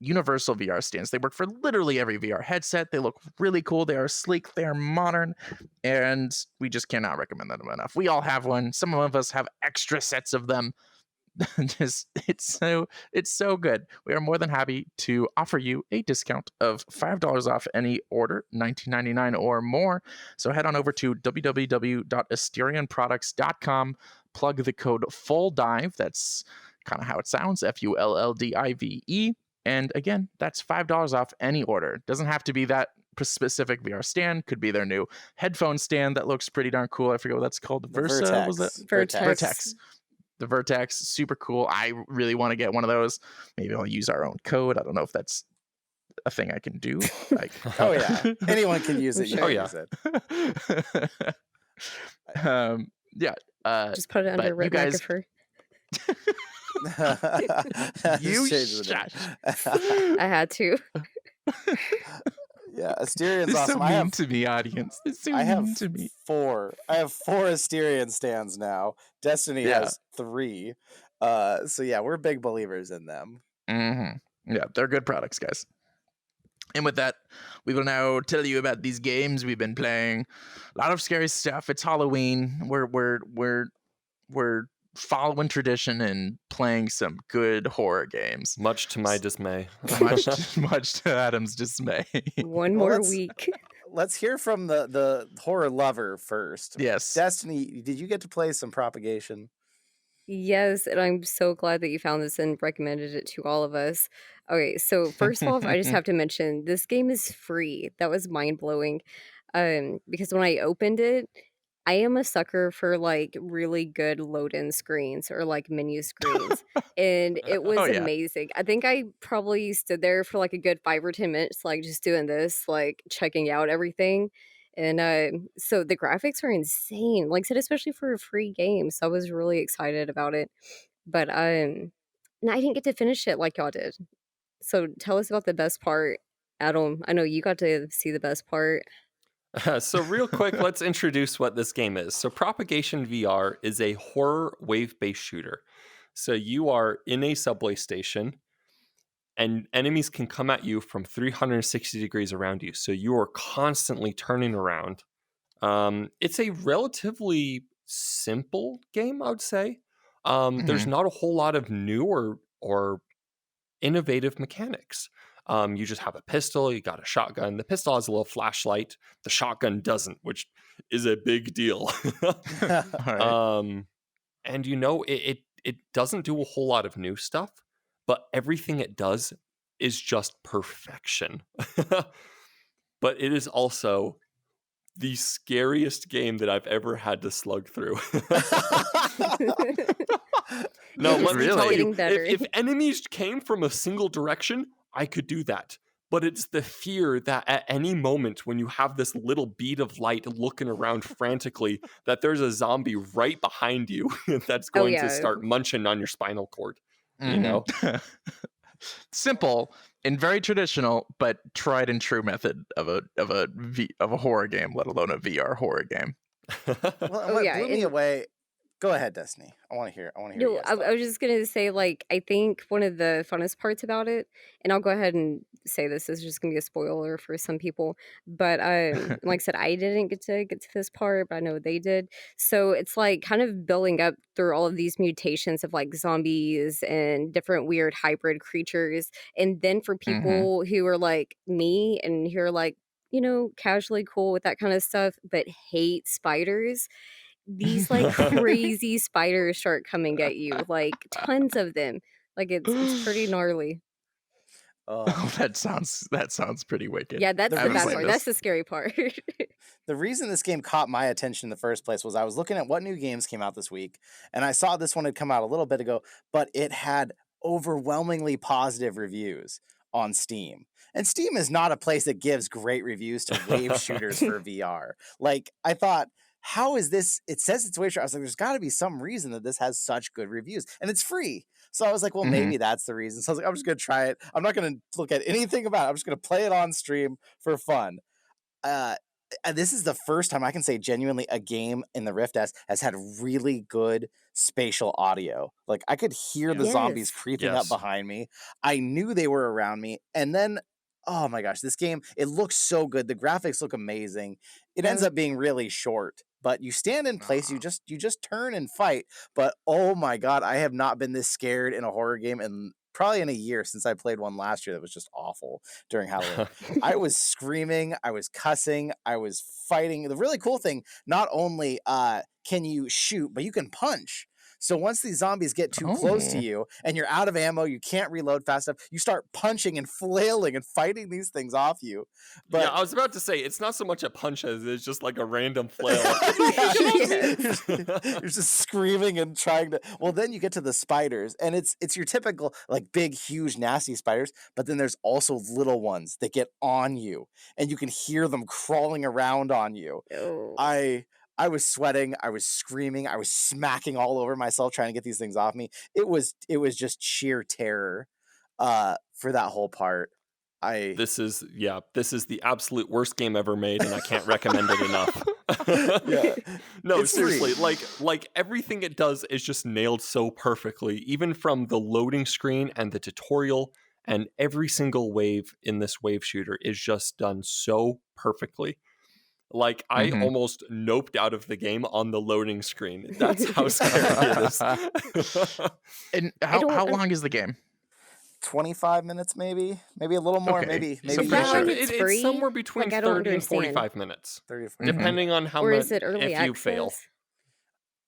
universal VR stands. They work for literally every VR headset. They look really cool. They are sleek. They are modern, and we just cannot recommend them enough. We all have one. Some of us have extra sets of them. It's so good. We are more than happy to offer you a discount of $5 off any order, $19.99 or more. So head on over to www.asterionproducts.com, plug the code FULLDIVE. That's kind of how it sounds, FULLDIVE. And again, that's $5 off any order. Doesn't have to be that specific VR stand. Could be their new headphone stand that looks pretty darn cool. I forget what that's called. Versa? Was that Vertex? The Vertex, super cool. I really want to get one of those. Maybe I'll use our own code. I don't know if that's a thing I can do. Like, oh yeah, anyone can use it. Sure. Use it. Yeah. Just put it under you guys, you shush. I had to. Yeah, Asterion's It's awesome. so mean to me, audience. It's so mean to me. I have 4 Asterion stands now. Destiny has 3. So yeah, we're big believers in them. Mm-hmm. Yeah, they're good products, guys. And with that, we will now tell you about these games we've been playing. A lot of scary stuff. It's Halloween. We're following tradition and playing some good horror games. Much to my dismay. much to Adam's dismay. One more week. Let's hear from the horror lover first. Yes. Destiny, did you get to play some Propagation? Yes, and I'm so glad that you found this and recommended it to all of us. Okay, so first of all, I just have to mention this game is free. That was mind-blowing. Because when I opened it, I am a sucker for like really good load-in screens or like menu screens. And it was amazing. I think I probably stood there for like a good 5 or 10 minutes, like just doing this, like checking out everything. And so the graphics are insane. Like I said, especially for a free game. So I was really excited about it. But and I didn't get to finish it like y'all did. So tell us about the best part. Adam, I know you got to see the best part. So real quick, let's introduce what this game is. So Propagation VR is a horror wave-based shooter. So you are in a subway station and enemies can come at you from 360 degrees around you. So you are constantly turning around. It's a relatively simple game, I would say. There's not a whole lot of new or innovative mechanics. You just have a pistol, you got a shotgun. The pistol has a little flashlight. The shotgun doesn't, which is a big deal. And it doesn't do a whole lot of new stuff, but everything it does is just perfection. but it is also the scariest game that I've ever had to slug through. No, It let just me keeps tell you, getting better. if enemies came from a single direction, I could do that. But it's the fear that at any moment when you have this little bead of light looking around frantically, that there's a zombie right behind you that's Oh going to yeah. start munching on your spinal cord. You Mhm. know? Simple and very traditional, but tried and true method of a horror game, let alone a VR horror game. Well, and Oh what yeah, blew me and away. Go ahead, Destiny. I want to hear. You no, guys I talk. was just gonna say, like, I think one of the funnest parts about it, and I'll go ahead and say this is just gonna be a spoiler for some people, but like I said, I didn't get to this part, but I know they did. So it's like kind of building up through all of these mutations of like zombies and different weird hybrid creatures, and then for Mhm. people who are like me and who are like, you know, casually cool with that kind of stuff, but hate spiders, these like crazy spiders start coming at you, like tons of them. Like it's pretty gnarly. Oh, Oh, that sounds pretty wicked. Yeah, that's The I the haven't bad reason- played part. this. That's the scary part. the reason this game caught my attention in the first place was I was looking at what new games came out this week, and I saw this one had come out a little bit ago, but it had overwhelmingly positive reviews on Steam. And Steam is not a place that gives great reviews to wave shooters for VR. Like, I thought, how is this? It says it's wave shooter. I was like, there's got to be some reason that this has such good reviews, and it's free. So I was like, well, Mhm. maybe that's the reason. So I was like, I'm just gonna try it. I'm not gonna look at anything about it. I'm just gonna play it on stream for fun. This is the first time I can say genuinely a game in the Rift S has had really good spatial audio. Like, I could hear the zombies Yes. creeping up Yes. behind me. I knew they were around me. And then, oh my gosh, this game, it looks so good. The graphics look amazing. It ends Yeah. up being really short, but you stand in place, you just turn and fight. But oh my god, I have not been this scared in a horror game in probably in a year since I played one last year that was just awful during Halloween. I was screaming, I was cussing, I was fighting. The really cool thing, not only can you shoot, but you can punch. So once these zombies get too close to Oh. you and you're out of ammo, you can't reload fast enough, you start punching and flailing and fighting these things off you. But Yeah, I was about to say, it's not so much a punch as it's just like a random flail. Yeah, Yes. you're just screaming and trying to. Well, then you get to the spiders, and it's your typical like big, huge, nasty spiders. But then there's also little ones that get on you, and you can hear them crawling around on you. Oh. I was sweating, I was screaming, I was smacking all over myself trying to get these things off me. It was just sheer terror for that whole part. This is the absolute worst game ever made, and I can't recommend it enough. Yeah. No, It's free. seriously, like everything it does is just nailed so perfectly, even from the loading screen and the tutorial, and every single wave in this wave shooter is just done so perfectly. Like, I Mhm. almost noped out of the game on the loading screen. That's how scary it is. And don't- how long is the game? 25 minutes, maybe a little more, Okay, maybe so Is pretty that short. when it's It's free? somewhere between Like, I don't 30 and understand. 45 minutes, 30 or 40 Mhm. depending on how Or much is it early if you fail. access?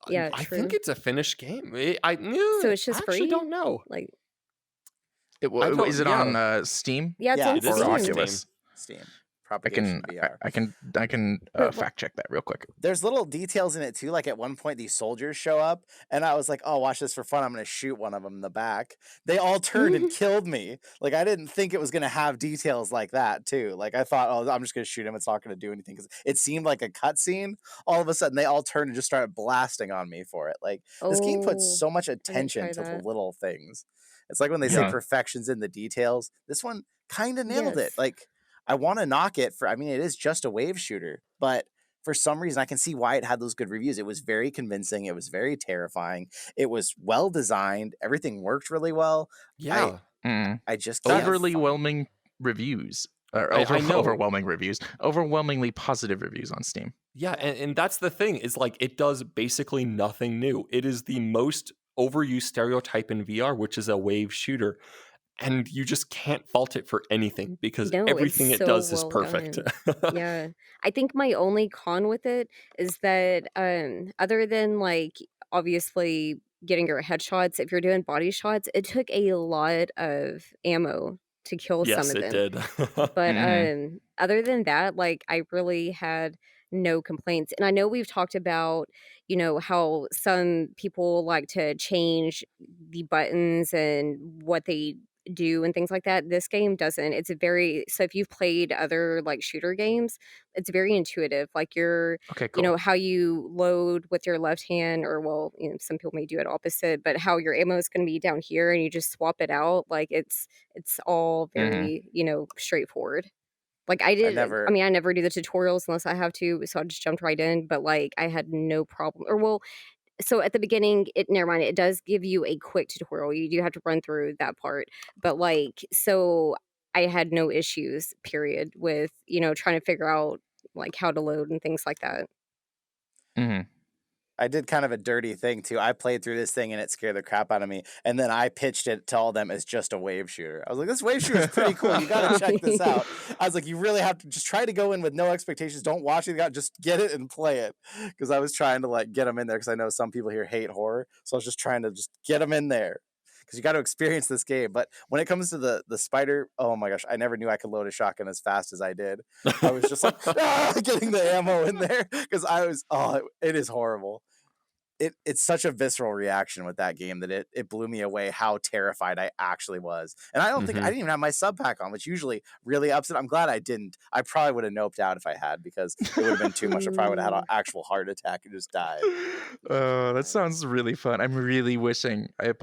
Yeah, I true. think it's a finished game. So it's just I actually free? don't know. Like, I don't- Is it yeah. on Steam yeah, it's Yeah, on it is Steam. or on Oculus? Steam. I Propagation can VR. I can But fact check that real quick. There's little details in it too. Like at one point, these soldiers show up, and I was like, "Oh, watch this for fun. I'm gonna shoot one of them in the back." They all turned and killed me. Like I didn't think it was gonna have details like that too. Like I thought, "Oh, I'm just gonna shoot him. It's not gonna do anything." Because it seemed like a cutscene. All of a sudden, they all turned and just started blasting on me for it. Like this game puts Oh, so much I didn't attention try to the that. little things. It's like when they say Yeah. perfection's in the details. This one kind of nailed it. Yes. Like I want to knock it for. I mean, it is just a wave shooter, but for some reason, I can see why it had those good reviews. It was very convincing. It was very terrifying. It was well designed. Everything worked really well. Yeah. Mm. I just can't. Overwhelming reviews. Or I know. overwhelming reviews. Overwhelmingly positive reviews on Steam. Yeah, and that's the thing, is like it does basically nothing new. It is the most overused stereotype in VR, which is a wave shooter. And you just can't fault it for anything because No, it's everything it so does is well perfect. done. Yeah. I think my only con with it is that other than like obviously getting your headshots, if you're doing body shots, it took a lot of ammo to kill some Yes, of it them. did. But Mhm. other than that, like, I really had no complaints. And I know we've talked about, how some people like to change the buttons and what they do and things like that. This game doesn't. It's a very so if you've played other like shooter games, it's very intuitive. Like Okay, cool. how you load with your left hand, or well, some people may do it opposite, but how your ammo is going to be down here and you just swap it out. Like it's all Mhm. very, straightforward. Like, I never. I never do the tutorials unless I have to, so I just jumped right in, but, like, I had no problem or well, so at the beginning, never mind, it does give you a quick tutorial, you do have to run through that part, but, like, so I had no issues, period, with, trying to figure out, like, how to load and things like that. Mhm. I did kind of a dirty thing too. I played through this thing and it scared the crap out of me. And then I pitched it to all them as just a wave shooter. I was like, this wave shooter is pretty cool. You got to check this out. I was like, you really have to just try to go in with no expectations. Don't watch it. Just get it and play it. Because I was trying to like get them in there because I know some people here hate horror. So I was just trying to just get them in there. Because you got to experience this game. But when it comes to the spider, oh my gosh, I never knew I could load a shotgun as fast as I did. I was just like, getting the ammo in there because it is horrible. It's such a visceral reaction with that game that it blew me away how terrified I actually was. And I Mhm. didn't even have my sub pack on, which usually really ups it. I'm glad I didn't. I probably would have noped out if I had because it would have been too much. I probably would have had an actual heart attack and just died. Oh, that sounds really fun. I'm really wishing I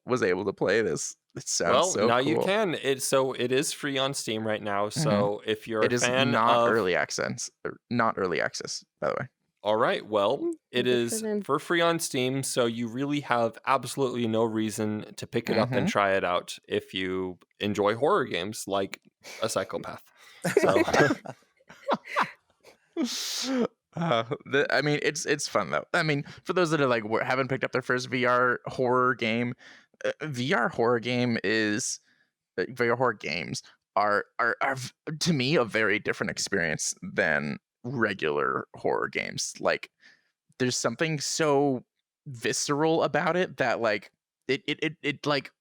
was able to play this. It sounds Well, so now you cool. can. It is free on Steam right now. Mhm. So if you're a It is fan not of early access, not early access, by the way. All right, well, it Good for is them. for free on Steam, so you really have absolutely no reason to pick it up and Mhm. try it out if you enjoy horror games like a psychopath. So I mean, it's fun though. I mean, for those that are like haven't picked up their first VR horror game, VR horror game is VR horror games to me a very different experience than regular horror games. Like, there's something so visceral about it that like it like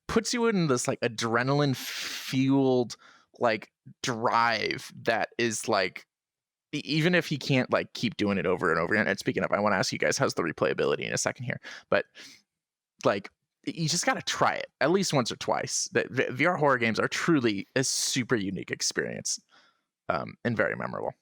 puts you in this like adrenaline fueled like drive that is like even if he can't like keep doing it over and over again. And speaking of, I want to ask you guys, how's the replayability in a second here, but like you just got to try it at least once or twice. That VR horror games are truly a super unique experience, and very memorable.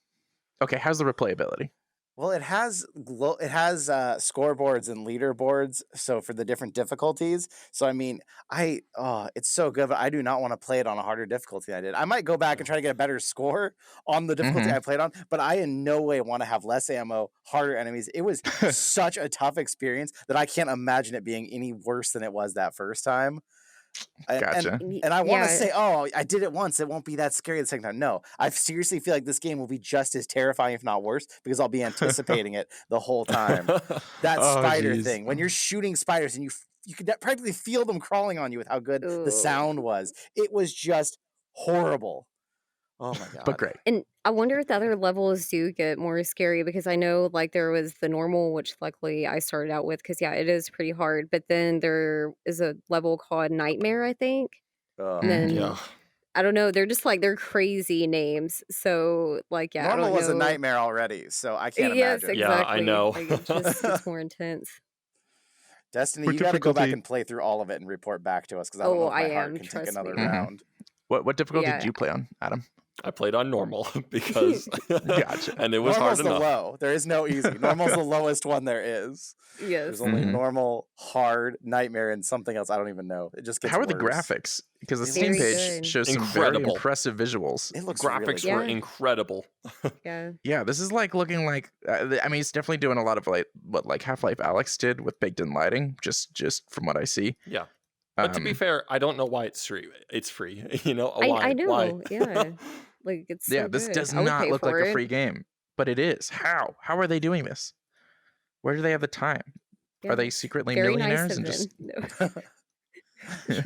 Okay, how's the replayability? Well, it has scoreboards and leaderboards, so for the different difficulties. So I mean, it's so good, but I do not want to play it on a harder difficulty than I did. I might go back and try to get a better score on the difficulty Mm-hmm. I played on, but I in no way want to have less ammo, harder enemies. It was such a tough experience that I can't imagine it being any worse than it was that first time. Gotcha. And I want to Yeah. say, oh, I did it once. It won't be that scary the second time. No, I seriously feel like this game will be just as terrifying, if not worse, because I'll be anticipating it the whole time. That Oh, spider geez. thing, when you're shooting spiders and you could practically feel them crawling on you with how good the Ooh. sound was. It was just horrible. Oh my But god. great. And I wonder if the other levels do get more scary because I know like there was the normal, which luckily I started out with because yeah, it is pretty hard. But then there is a level called Nightmare, I think. And Ugh. then yeah. I don't know, they're just like they're crazy names. So like yeah, I Normal don't was a know. nightmare already, so I can't Yes, imagine. Yeah, I exactly. know. Like it just gets more intense. Destiny, What you got to go back difficulty? and play through all of it and report back to us because I don't know Oh, if I my heart am, can take trust another me. Mhm. round. What difficulty did Yeah. you play on, Adam? I played on normal because Gotcha. and it was hard Normal's the enough. low. There is no easy. Normal's the lowest one there is. There's Yes. only Mhm. normal, hard, nightmare, and something else. I don't even know. It just gets How are worse. the graphics? Because the It Steam Very page good. shows some very Incredible. impressive visuals. It looks Graphics really were good. Yeah. incredible. Yeah. Yeah, this is like looking like I mean, it's definitely doing a lot of like what like Half-Life Alyx did with baked in lighting, just from what I see. Yeah. But to be fair, I don't know why it's free. It's free. You know, I why? know. Yeah. Like it's Yeah, so this good. does I would not pay look like for a it. free game, but it is. How? How are they doing this? Where do they have the time? Yeah. Are they secretly Very nice millionaires of and them. just No.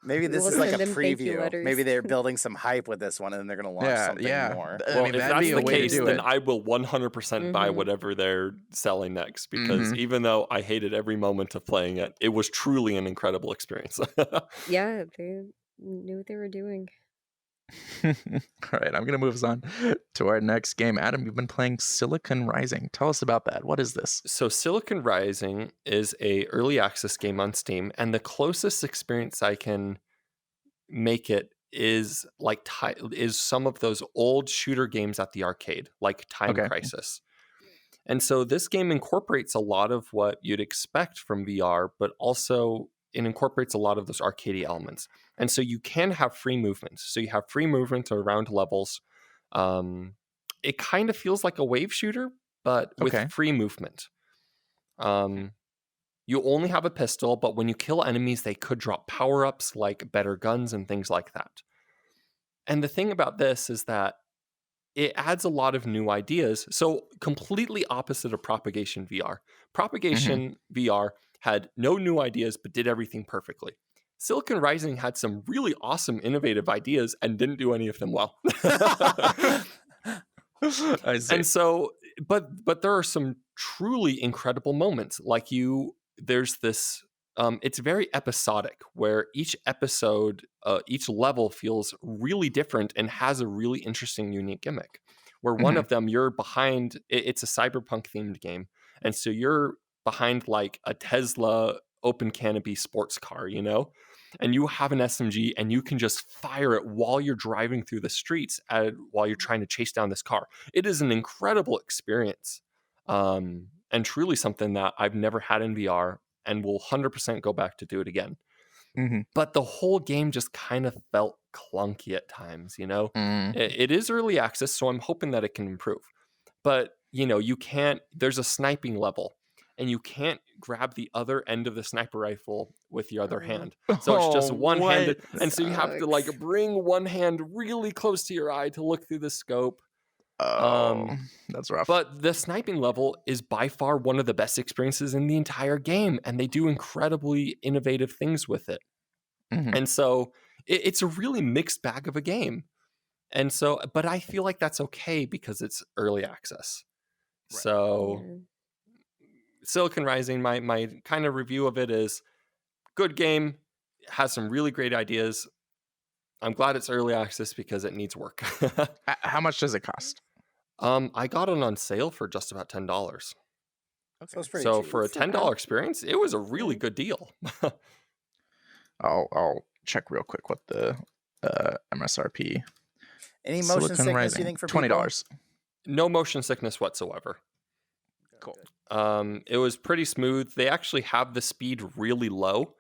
Maybe this We'll is like a send them thank you preview. letters. Maybe they're building some hype with this one, and then they're going to launch something more. I Well, mean, if that'd that's be a the way case, to do then it. I will 100% buy Mhm. whatever they're selling next, because Mhm. even though I hated every moment of playing it, it was truly an incredible experience. Yeah, they knew what they were doing. All right, I'm gonna move us on to our next game. Adam, you've been playing Silicon Rising. Tell us about that. What is this? So Silicon Rising is a early access game on Steam, and the closest experience I can make it is like is some of those old shooter games at the arcade, like Time Okay. Crisis. And so this game incorporates a lot of what you'd expect from VR, but also it incorporates a lot of those arcadey elements. And so you can have free movement. So you have free movement around levels. It kind of feels like a wave shooter, but with Okay. free movement. You only have a pistol, but when you kill enemies, they could drop power-ups like better guns and things like that. And the thing about this is that it adds a lot of new ideas. So completely opposite of Propagation VR. Propagation VR had no new ideas, but did everything perfectly. Silicon Rising had some really awesome, innovative ideas and didn't do any of them well. I see. And so, but there are some truly incredible moments. Like there's this, it's very episodic, where each episode, each level feels really different and has a really interesting, unique gimmick. Where one of them, you're behind, it's a cyberpunk themed game. And so you're behind like a Tesla open canopy sports car, and you have an SMG and you can just fire it while you're driving through the streets while you're trying to chase down this car. It is an incredible experience, and truly something that I've never had in VR and will 100% go back to do it again. But the whole game just kind of felt clunky at times, It is early access, so I'm hoping that it can improve. But, you can't, there's a sniping level, and you can't grab the other end of the sniper rifle with your other hand. So it's just one-handed. And so you have to like bring one hand really close to your eye to look through the scope. That's rough. But the sniping level is by far one of the best experiences in the entire game, and they do incredibly innovative things with it. And so it's a really mixed bag of a game. And so, but I feel like that's okay because it's early access. Right. So Silicon Rising, my kind of review of it is good game, has some really great ideas. I'm glad it's early access because it needs work. How much does it cost? I got it on sale for just about $10. Okay. So for a $10 experience, it was a really good deal. I'll check real quick what the MSRP. Any motion Silicon sickness Rising, you think for $20? No motion sickness whatsoever. Cool. It was pretty smooth. They actually have the speed really low.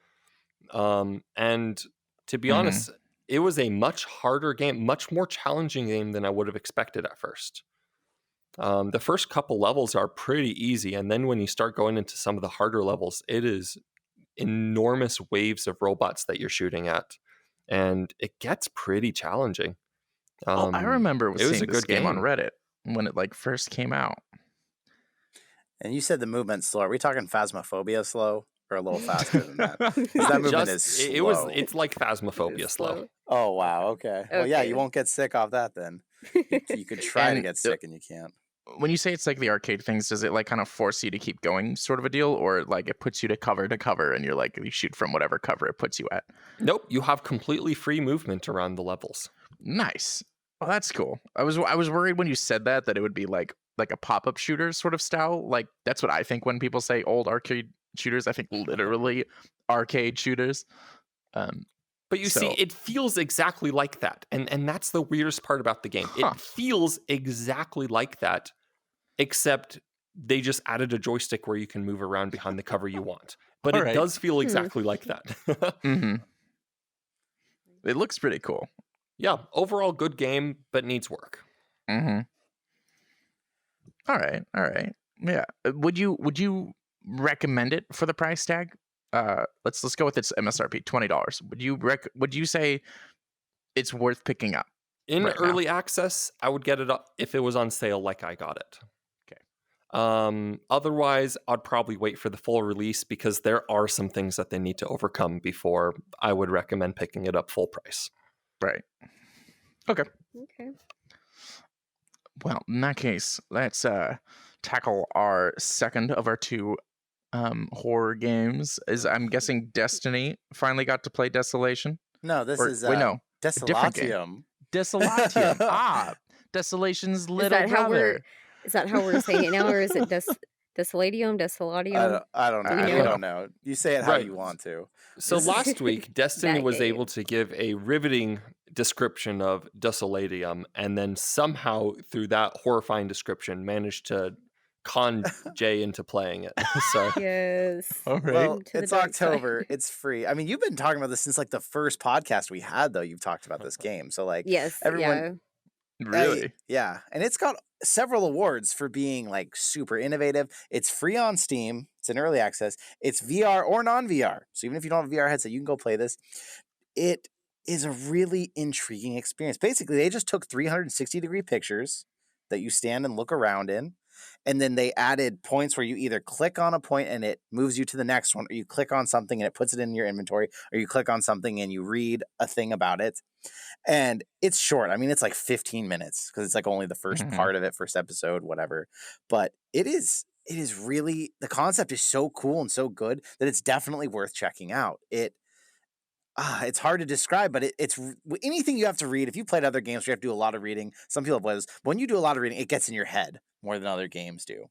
And to be honest, it was a much harder game, much more challenging game than I would have expected at first. The first couple levels are pretty easy, and then when you start going into some of the harder levels, it is enormous waves of robots that you're shooting at, and it gets pretty challenging. I remember it was seeing a this good game on game. Reddit when it like first came out. And you said the movement's slow. Are we talking Phasmophobia slow, or a little faster than that? 'Cause that movement is slow. It's like Phasmophobia slow. Oh wow, okay. Well, yeah, you won't get sick off that then. You could try to get sick and you can't. When you say it's like the arcade things, does it like kind of force you to keep going, sort of a deal, or like it puts you to cover, and you're like you shoot from whatever cover it puts you at? Nope, you have completely free movement around the levels. Nice. Oh, that's cool. I was worried when you said that it would be like a pop-up shooter sort of style. Like that's what I think when people say old arcade shooters. I think literally arcade shooters. But you see, it feels exactly like that. And that's the weirdest part about the game. It feels exactly like that, except they just added a joystick where you can move around behind the cover you want. But it does feel exactly like that. It looks pretty cool. Yeah, overall good game, but needs work. All right. Yeah. Would you recommend it for the price tag? Let's go with its MSRP, $20. Would you say it's worth picking up? In early access, I would get it up if it was on sale like I got it. Okay. Otherwise, I'd probably wait for the full release because there are some things that they need to overcome before I would recommend picking it up full price. Right. Okay. Okay. Well, in that case, let's tackle our second of our two horror games. I'm guessing Destiny finally got to play Desolation. No, this Or is wait, no, a different game. Desolatium. Desolatium. Desolation's little Is that how brother. we're saying it now, or is it Desolatium? I don't know. Do we I know? don't know. You say it how Right. you want to. So last week, Destiny That was game. able to give a riveting description of Desolatium, and then somehow through that horrifying description managed to con Jay into playing it. So Yes. All right. Well, Into the it's dark side. October. It's free. I mean, you've been talking about this since like the first podcast we had, though. You've talked about this game. So, like, Yes. everyone. Really? Yeah. And it's got several awards for being like super innovative. It's free on Steam. It's in early access. It's VR or non-VR. So even if you don't have a VR headset, you can go play this. It is a really intriguing experience. Basically, they just took 360-degree pictures that you stand and look around in. And then they added points where you either click on a point and it moves you to the next one, or you click on something and it puts it in your inventory, or you click on something and you read a thing about it. And it's short. I mean, it's like 15 minutes because it's like only the first Mhm. part of it, first episode, whatever. But it is really, the concept is so cool and so good that it's definitely worth checking out. It's hard to describe, but it's anything you have to read. If you played other games where you have to do a lot of reading, some people play this. When you do a lot of reading, it gets in your head more than other games do.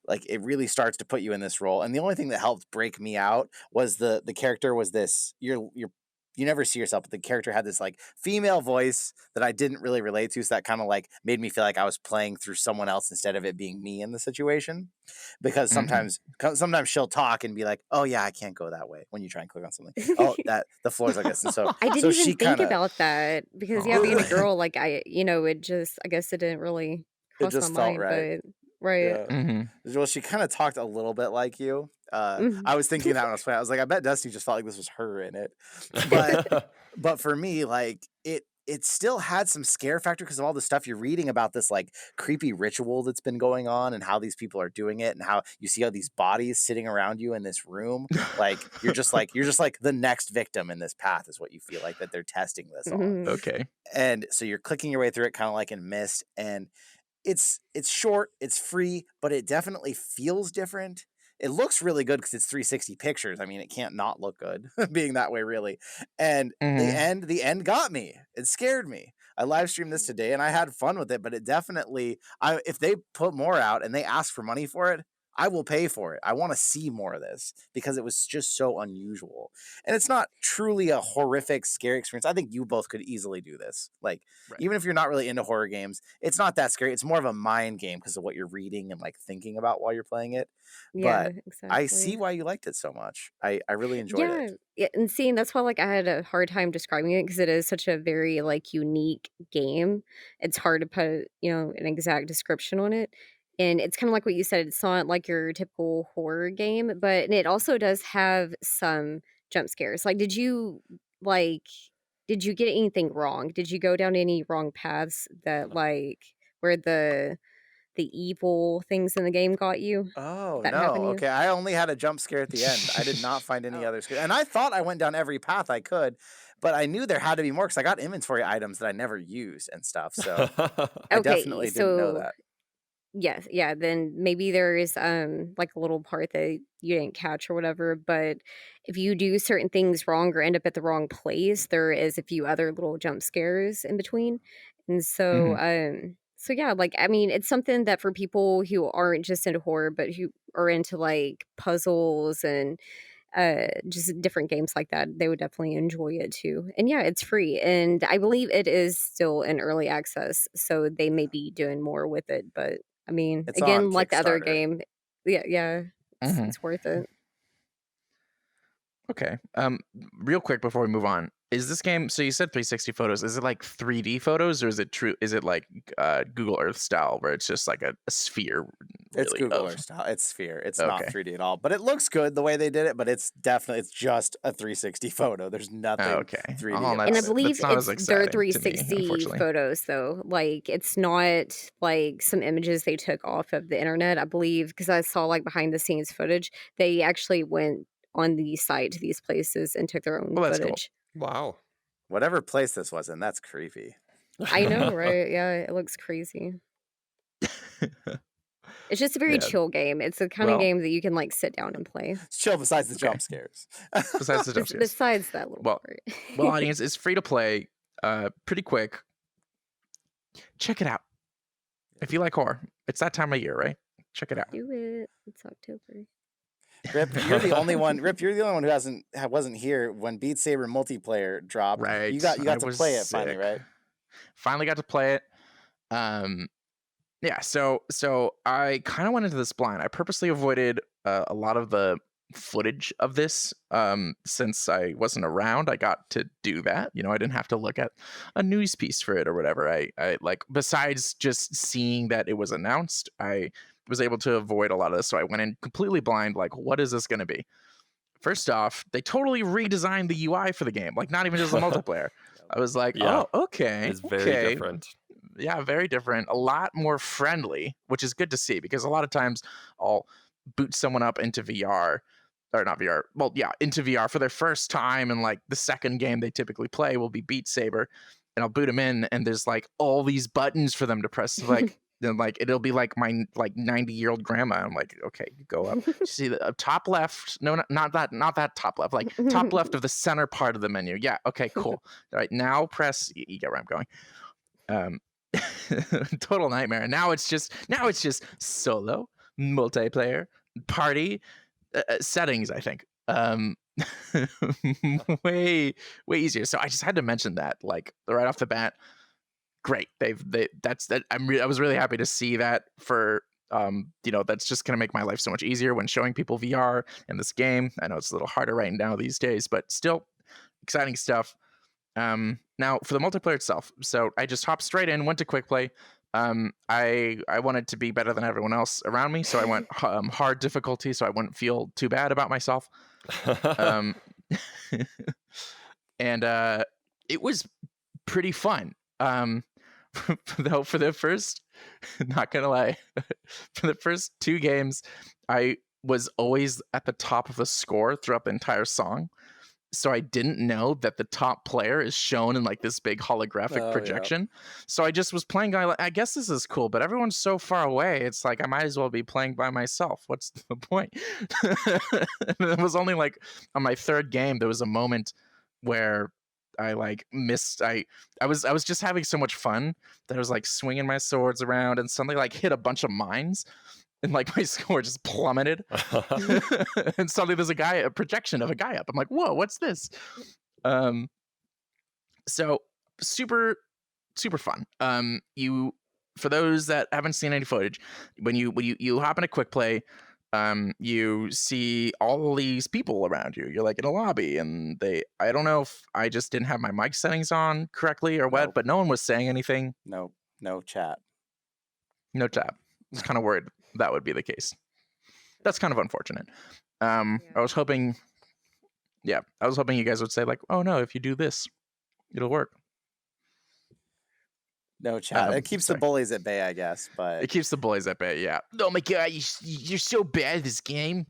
Like, it really starts to put you in this role. And the only thing that helped break me out was the character was this. You never see yourself, but the character had this like female voice that I didn't really relate to. So that kind of like made me feel like I was playing through someone else instead of it being me in the situation. Because sometimes she'll talk and be like, "Oh yeah, I can't go that way." When you try and click on something, oh, that the floor's like this, and so I didn't so even she think kind of about that because Oh. being a girl, like I guess it didn't really cross just my felt mind, right. but right. Yeah. Mhm. Well, she kind of talked a little bit like you. Mhm. I was thinking that when I was playing. I was like, I bet Destiny just felt like this was her in it. But for me, like it still had some scare factor because of all the stuff you're reading about this like creepy ritual that's been going on and how these people are doing it and how you see all these bodies sitting around you in this room. Like you're just like the next victim in this path is what you feel like that they're testing this on. Mhm. Okay. And so you're clicking your way through it kind of like in Mist, and it's short, it's free, but it definitely feels different. It looks really good because it's 360 pictures. I mean, it can't not look good being that way, really. And Mhm. the end got me. It scared me. I live streamed this today and I had fun with it, but it definitely, if they put more out and they ask for money for it, I will pay for it. I want to see more of this because it was just so unusual. And it's not truly a horrific, scary experience. I think you both could easily do this. Like, Right. even if you're not really into horror games, it's not that scary. It's more of a mind game because of what you're reading and like thinking about while you're playing it. Yeah, But exactly. I see why you liked it so much. I really enjoyed it. Yeah, and seeing that's why like I had a hard time describing it because it is such a very like unique game. It's hard to put an exact description on it, and it's kind of like what you said. It's not like your typical horror game, but and it also does have some jump scares. Like, like did you get anything wrong? Did you go down any wrong paths that like where the evil things in the game got you? Oh, That no. happened to you? Okay. I only had a jump scare at the end. I did not find any other scare. And I thought I went down every path I could, but I knew there had to be more because I got inventory items that I never used and stuff. So I Okay, definitely didn't know so that. yes, yeah, then maybe there is like a little part that you didn't catch or whatever, but if you do certain things wrong or end up at the wrong place, there is a few other little jump scares in between. And so Mhm. so yeah, like I mean, it's something that for people who aren't just into horror but who are into like puzzles and just different games like that, they would definitely enjoy it too. And yeah, it's free and I believe it is still in early access, so they may be doing more with it, but I mean, It's on again, like the other Kickstarter. game, yeah, Mhm. it's worth it. Okay. Real quick before we move on, is this game? So you said 360 photos. Is it like 3D photos, or is it true? Is it like Google Earth style, where it's just like a sphere It's really, Google of. Earth style. It's Sphere. It's not Okay. 3D at all, but it looks good the way they did it. But it's just a 360 photo. There's nothing Okay. 3D Oh, about And I it. believe that's not as it's their exciting to me, 360 unfortunately. photos, though. Like, it's not like some images they took off of the internet. I believe, because I saw like behind the scenes footage, they actually went on the site to these places and took their own Well, that's cool. footage. Wow. Whatever place this was in, that's creepy. I know, right? Yeah, it looks crazy. It's just a very Yeah. chill game. It's the kind of Well, game that you can like sit down and play. It's chill besides the Okay. jump scares. besides the jump scares. Besides that little Well, part. Well, audience, it's free to play, pretty quick. Check it out. If you like horror, it's that time of year, right? Check it out. Do it. It's October. Rip, you're the only one. Rip, you're the only one who wasn't here when Beat Saber Multiplayer dropped. Right. You got I to was play it finally, sick. right? Finally got to play it. Yeah. So I kind of went into this blind. I purposely avoided a lot of the footage of this since I wasn't around. I got to do that. I didn't have to look at a news piece for it or whatever. I like, besides just seeing that it was announced, I was able to avoid a lot of this. So I went in completely blind, like, what is this going to be? First off, they totally redesigned the UI for the game, like not even just the multiplayer. I was like, Yeah. oh, okay. It's very okay. different. Yeah, very different. A lot more friendly, which is good to see, because a lot of times I'll boot someone up into VR, or not VR, well, yeah, into VR for their first time, and like the second game they typically play will be Beat Saber, and I'll boot them in, and there's like all these buttons for them to press, like then like it'll be like my like 90-year-old grandma. I'm like, okay, you go up, you see the top left, no, not that top left, like top left of the center part of the menu. Yeah, okay, cool. All right, now press, you get where I'm going. Total nightmare. Now it's just solo, multiplayer, party, settings, I think. way easier. So I just had to mention that, like, right off the bat. Great. That's that. I was really happy to see that for that's just going to make my life so much easier when showing people VR in this game. I know it's a little harder right now these days, but still exciting stuff. Now for the multiplayer itself, so I just hopped straight in, went to quick play. I wanted to be better than everyone else around me, so I went hard difficulty, so I wouldn't feel too bad about myself. And it was pretty fun. Though for the first, not gonna lie, for the first 2 games, I was always at the top of the score throughout the entire song. So I didn't know that the top player is shown in like this big holographic projection. Yeah. So I just was playing. I guess this is cool, but everyone's so far away. It's like I might as well be playing by myself. What's the point? It was only like on my 3rd game there was a moment where I like missed. I was just having so much fun that I was like swinging my swords around and suddenly like hit a bunch of mines. And like my score just plummeted. And suddenly there's a projection of a guy up. I'm like, whoa, what's this? So super, super fun. For those that haven't seen any footage, when you hop in a quick play, you see all these people around you. You're like in a lobby, and I don't know if I just didn't have my mic settings on correctly or what, but no one was saying anything. No chat. No chat. I was kind of worried that would be the case. That's kind of unfortunate. I was hoping you guys would say like, oh no, if you do this, it'll work. No chat. It keeps the bullies at bay, I guess, but it keeps the bullies at bay. Yeah. Oh my god, you're so bad at this game.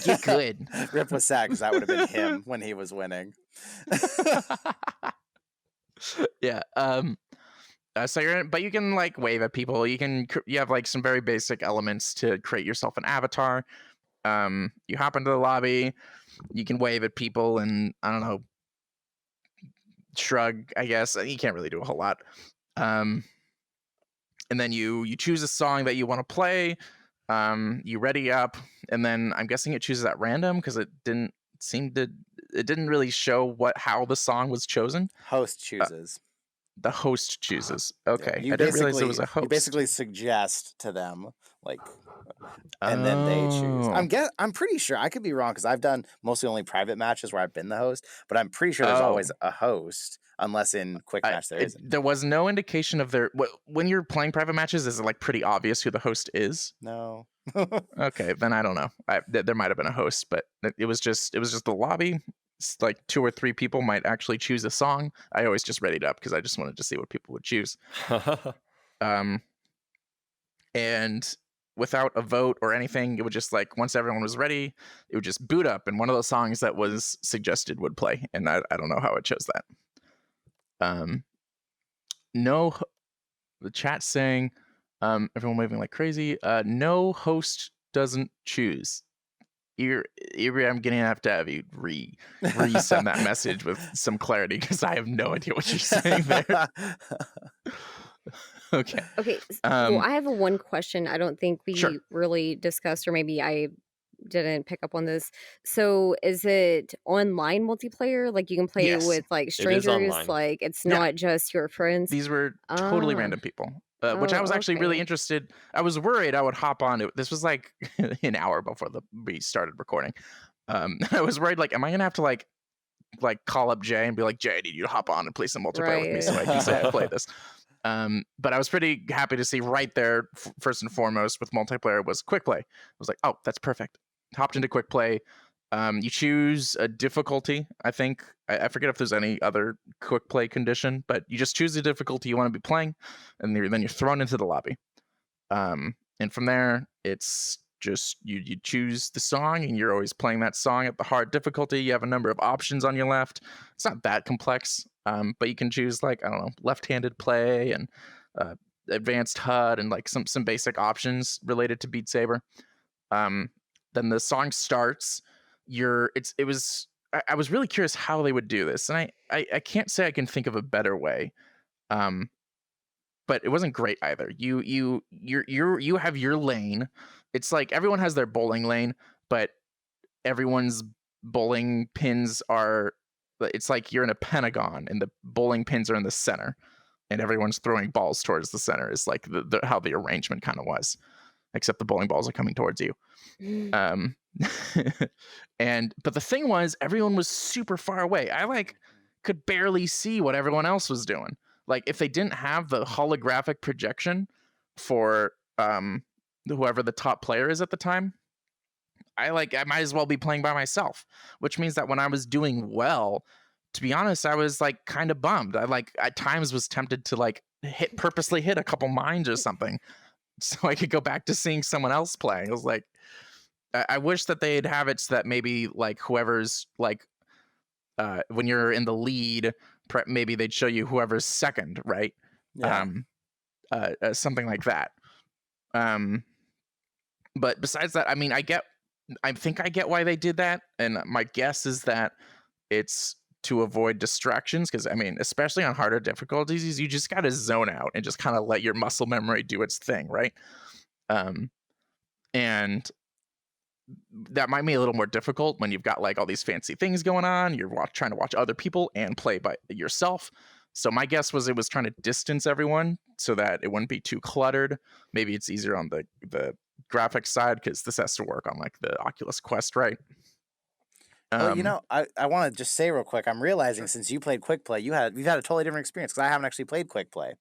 Get good. Rip was sad because that would have been him when he was winning. Yeah. So you can like wave at people. You have like some very basic elements to create yourself an avatar. You hop into the lobby. You can wave at people and I don't know, shrug. I guess you can't really do a whole lot. And then you choose a song that you want to play. You ready up, and then I'm guessing it chooses at random because it didn't really show how the song was chosen. Host chooses. The host chooses. Okay. Yeah, I didn't realize there was a host. You basically suggest to them, like, and then they choose. I'm pretty sure, I could be wrong because I've done mostly only private matches where I've been the host, but I'm pretty sure there's always a host. unless in quick match there isn't. There was no indication of their when you're playing private matches. Is it like pretty obvious who the host is? No. Okay, then I don't know. There might have been a host, but it was just the lobby. It's like 2 or 3 people might actually choose a song. I always just readied up because I just wanted to see what people would choose. And without a vote or anything, it would just like once everyone was ready, it would just boot up, and one of those songs that was suggested would play. And I don't know how it chose that. No, the chat saying, everyone waving like crazy. No host doesn't choose. I'm gonna have to have you resend that message with some clarity because I have no idea what you're saying there. Okay. Well, I have one question. I don't think we Sure. really discussed, or maybe I didn't pick up on this. So is it online multiplayer? Like you can play Yes. with like It is strangers? online. Like it's Yeah. not just your friends? These were totally Ah. random people, which I was actually really okay. interested. I was worried I would hop on it. This was like an hour before we started recording. I was worried, like, am I gonna have to like call up Jay and be like, Jay, I need you to hop on and play some multiplayer with me so I can say I played this. But I was pretty happy to see right there, first and foremost, with multiplayer was quick play. I was like, oh, that's perfect. Hopped into quick play. You choose a difficulty. I think I forget if there's any other quick play condition, but you just choose the difficulty you want to be playing, and then you're thrown into the lobby. And from there, it's just you choose the song, and you're always playing that song at the hard difficulty. You have a number of options on your left. It's not that complex, but you can choose like, I don't know, left-handed play and advanced HUD and like some basic options related to Beat Saber. Then the song starts. I was really curious how they would do this, and I can't say I can think of a better way. But it wasn't great either. You have your lane. It's like everyone has their bowling lane, but everyone's bowling pins are. It's like you're in a pentagon, and the bowling pins are in the center, and everyone's throwing balls towards the center. Is like how the arrangement kind of was, except the bowling balls are coming towards you. But the thing was, everyone was super far away. I could barely see what everyone else was doing. Like if they didn't have the holographic projection for whoever the top player is at the time, I might as well be playing by myself, which means that when I was doing well, to be honest, I was like kind of bummed. I at times was tempted to purposely hit a couple mines or something so I could go back to seeing someone else playing. I was like, I wish that they'd have it so that maybe like whoever's like when you're in the lead, maybe they'd show you whoever's second, right? Yeah. Something like that. But besides that, I mean, I think I get why they did that, and my guess is that it's to avoid distractions, because I mean, especially on harder difficulties, you just got to zone out and just kind of let your muscle memory do its thing, right? And that might be a little more difficult when you've got like all these fancy things going on. You're trying to watch other people and play by yourself. So my guess was it was trying to distance everyone so that it wouldn't be too cluttered. Maybe it's easier on the graphics side because this has to work on like the Oculus Quest, right? Well, I want to just say real quick, I'm realizing since you played quick play, we've had a totally different experience because I haven't actually played quick play.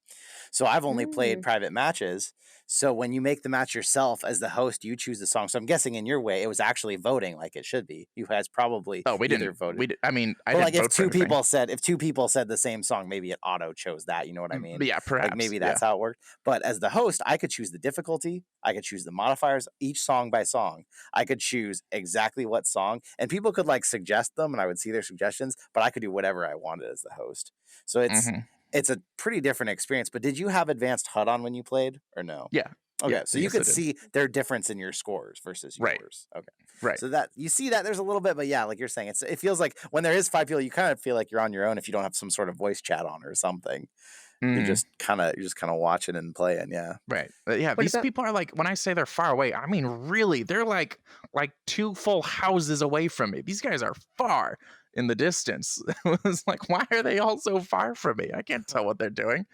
So I've only played private matches. So when you make the match yourself as the host, you choose the song. So I'm guessing in your way, it was actually voting like it should be. You guys probably voted. I mean, I but didn't like vote if for anything. if two people said the same song, maybe it auto chose that. You know what I mean? Yeah, perhaps. Like maybe that's how it worked. But as the host, I could choose the difficulty. I could choose the modifiers, each song by song. I could choose exactly what song, and people could like suggest them, and I would see their suggestions. But I could do whatever I wanted as the host. So it's a pretty different experience. But did you have advanced HUD on when you played, or no? Yeah. Okay, Yeah, so you yes, could I did. see their difference in your scores versus Right. yours. Okay, Right. so that you see that there's a little bit, but yeah, like you're saying, it feels like when there is 5 people, you kind of feel like you're on your own if you don't have some sort of voice chat on or something. You're just kind of watching and playing. Yeah. Right. Yeah. What These about- people are like, when I say they're far away, I mean really, they're like 2 full houses away from me. These guys are far in the distance. It was like, why are they all so far from me? I can't tell what they're doing.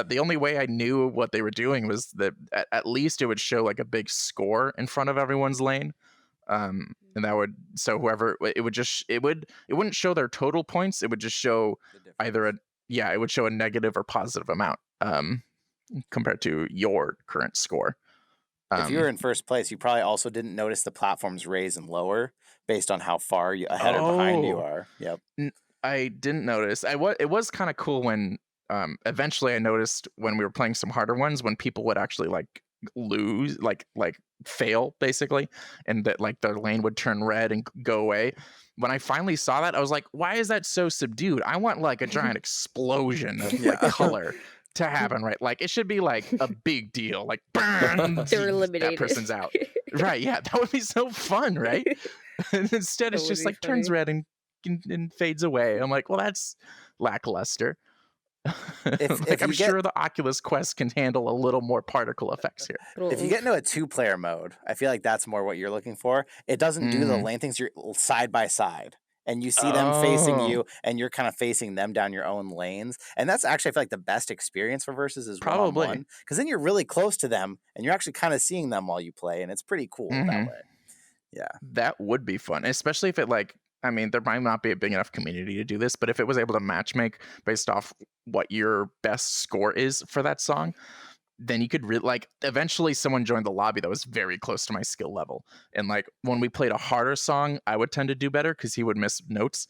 The only way I knew what they were doing was that at least it would show like a big score in front of everyone's lane. And that would, so whoever, it wouldn't show their total points. It would just show either it would show a negative or positive amount compared to your current score. If you were in first place, you probably also didn't notice the platforms raise and lower based on how far ahead or behind you are. Yep. I didn't notice. It was kind of cool when eventually I noticed when we were playing some harder ones when people would actually like lose, like fail basically, and that like their lane would turn red and go away. When I finally saw that, I was like, why is that so subdued? I want like a giant explosion of like color to happen, right? Like it should be like a big deal, like burn, They're eliminated. that person's out. Right, yeah, that would be so fun, right? And instead it's just like turns red and fades away. I'm like, well, that's lackluster. Like I'm sure the Oculus Quest can handle a little more particle effects here. If you get into a 2-player mode, I feel like that's more what you're looking for. It doesn't do the lane things. You're side by side, and you see them facing you, and you're kind of facing them down your own lanes. And that's actually, I feel like, the best experience for versus is probably one-on-one, because then you're really close to them, and you're actually kind of seeing them while you play, and it's pretty cool that way. Yeah, that would be fun, especially if it like. I mean, there might not be a big enough community to do this, but if it was able to matchmake based off what your best score is for that song, then you could like eventually someone joined the lobby that was very close to my skill level. And like when we played a harder song, I would tend to do better because he would miss notes.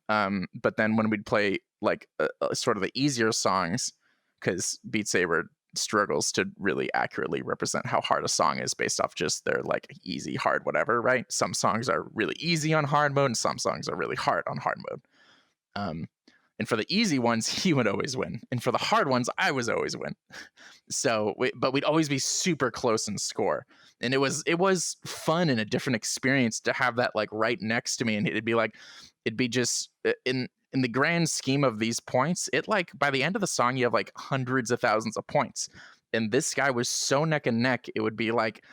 But then when we'd play like sort of the easier songs, because Beat Saber struggles to really accurately represent how hard a song is based off just their like easy, hard, whatever, right? Some songs are really easy on hard mode and some songs are really hard on hard mode. And for the easy ones, he would always win. And for the hard ones, I was always win. So, but we'd always be super close in score. And it was fun and a different experience to have that like right next to me. And it'd be just in the grand scheme of these points, it like by the end of the song, you have like hundreds of thousands of points. And this guy was so neck and neck, it would be like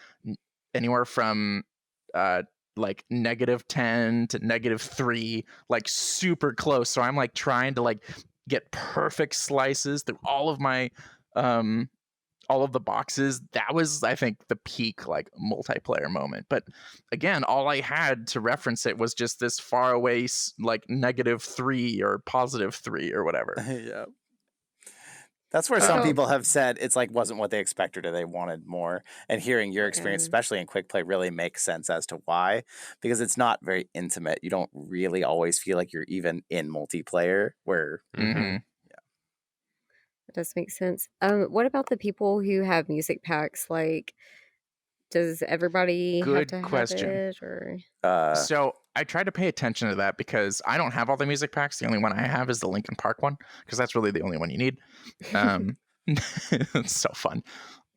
anywhere from like -10 to -3, like super close. So I'm like trying to like get perfect slices through all of my all of the boxes. That was, I think, the peak like multiplayer moment. But again, all I had to reference it was just this far away like -3 or +3 or whatever. Yeah. That's where some people have said it's like wasn't what they expected or they wanted more. And hearing your experience, especially in quick play, really makes sense as to why, because it's not very intimate. You don't really always feel like you're even in multiplayer where That does make sense. What about the people who have music packs? Like, does everybody have to have it? Or so I tried to pay attention to that because I don't have all the music packs. The only one I have is the Linkin Park one because that's really the only one you need. It's so fun.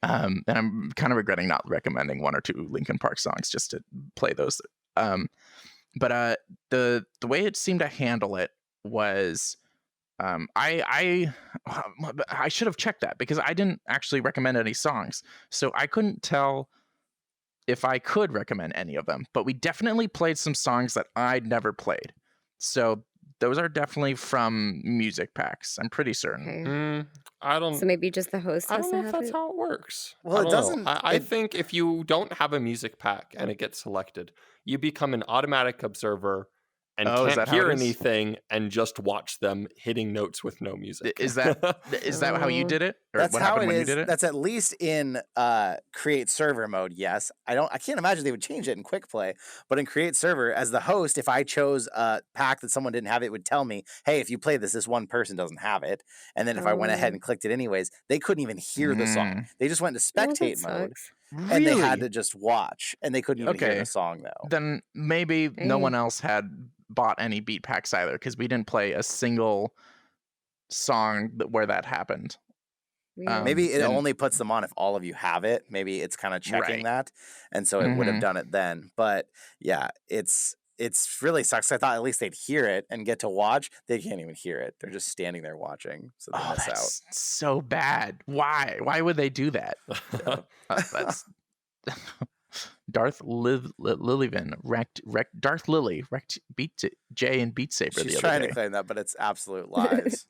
And I'm kind of regretting not recommending 1 or 2 Linkin Park songs just to play those. But the way it seemed to handle it was I should have checked that because I didn't actually recommend any songs. So I couldn't tell if I could recommend any of them, but we definitely played some songs that I'd never played. So those are definitely from music packs. I'm pretty certain. I don't. So maybe just the host has to have it. I don't know if that's how it works. Well, it doesn't. I think if you don't have a music pack and it gets selected, you become an automatic observer and can't hear anything and just watch them hitting notes with no music. Is that how you did it? Or that's what how happened it when is. you did it? That's at least in create server mode. Yes, I can't imagine they would change it in quick play. But in create server, as the host, if I chose a pack that someone didn't have, it would tell me, "Hey, if you play this one person doesn't have it." And then if I went ahead and clicked it anyways, they couldn't even hear the song. They just went to spectate mode. Really? And they had to just watch, and they couldn't even hear the song though. Then maybe no one else had bought any beat packs either because we didn't play a single song where that happened. Maybe it only puts them on if all of you have it. Maybe it's kind of checking that, and so it would have done it then. But yeah, it's really sucks. I thought at least they'd hear it and get to watch. They can't even hear it. They're just standing there watching, so they miss out. So bad. Why would they do that? That's Darth Lillivan wrecked Darth Lily wrecked Jay and Beat Saber the other day. She's trying to claim that, but it's absolute lies.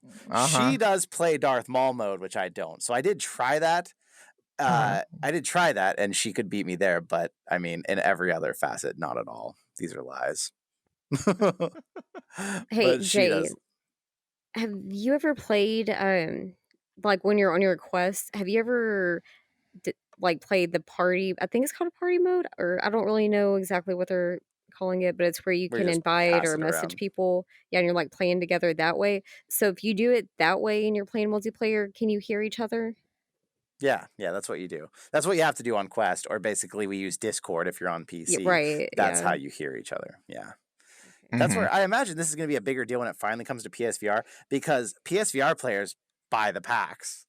She does play Darth Maul mode, which I don't. So I did try that, I did try that, and she could beat me there, but I mean, in every other facet, not at all. These are lies. Hey, But she Jay, does. have you ever played like when you're on your quest? Have you ever like played the party? I think it's called a party mode, or I don't really know exactly what they're calling it, but it's where you Where you can just invite pass or it message around. people. Yeah, and you're like playing together that way. So if you do it that way and you're playing multiplayer, can you hear each other? Yeah, that's what you do. That's what you have to do on Quest, or basically we use Discord if you're on Yeah, PC. right. That's Yeah. how you hear each other. Yeah. Okay. That's Mhm. where I imagine this is going to be a bigger deal when it finally comes to PSVR, because PSVR players buy the packs.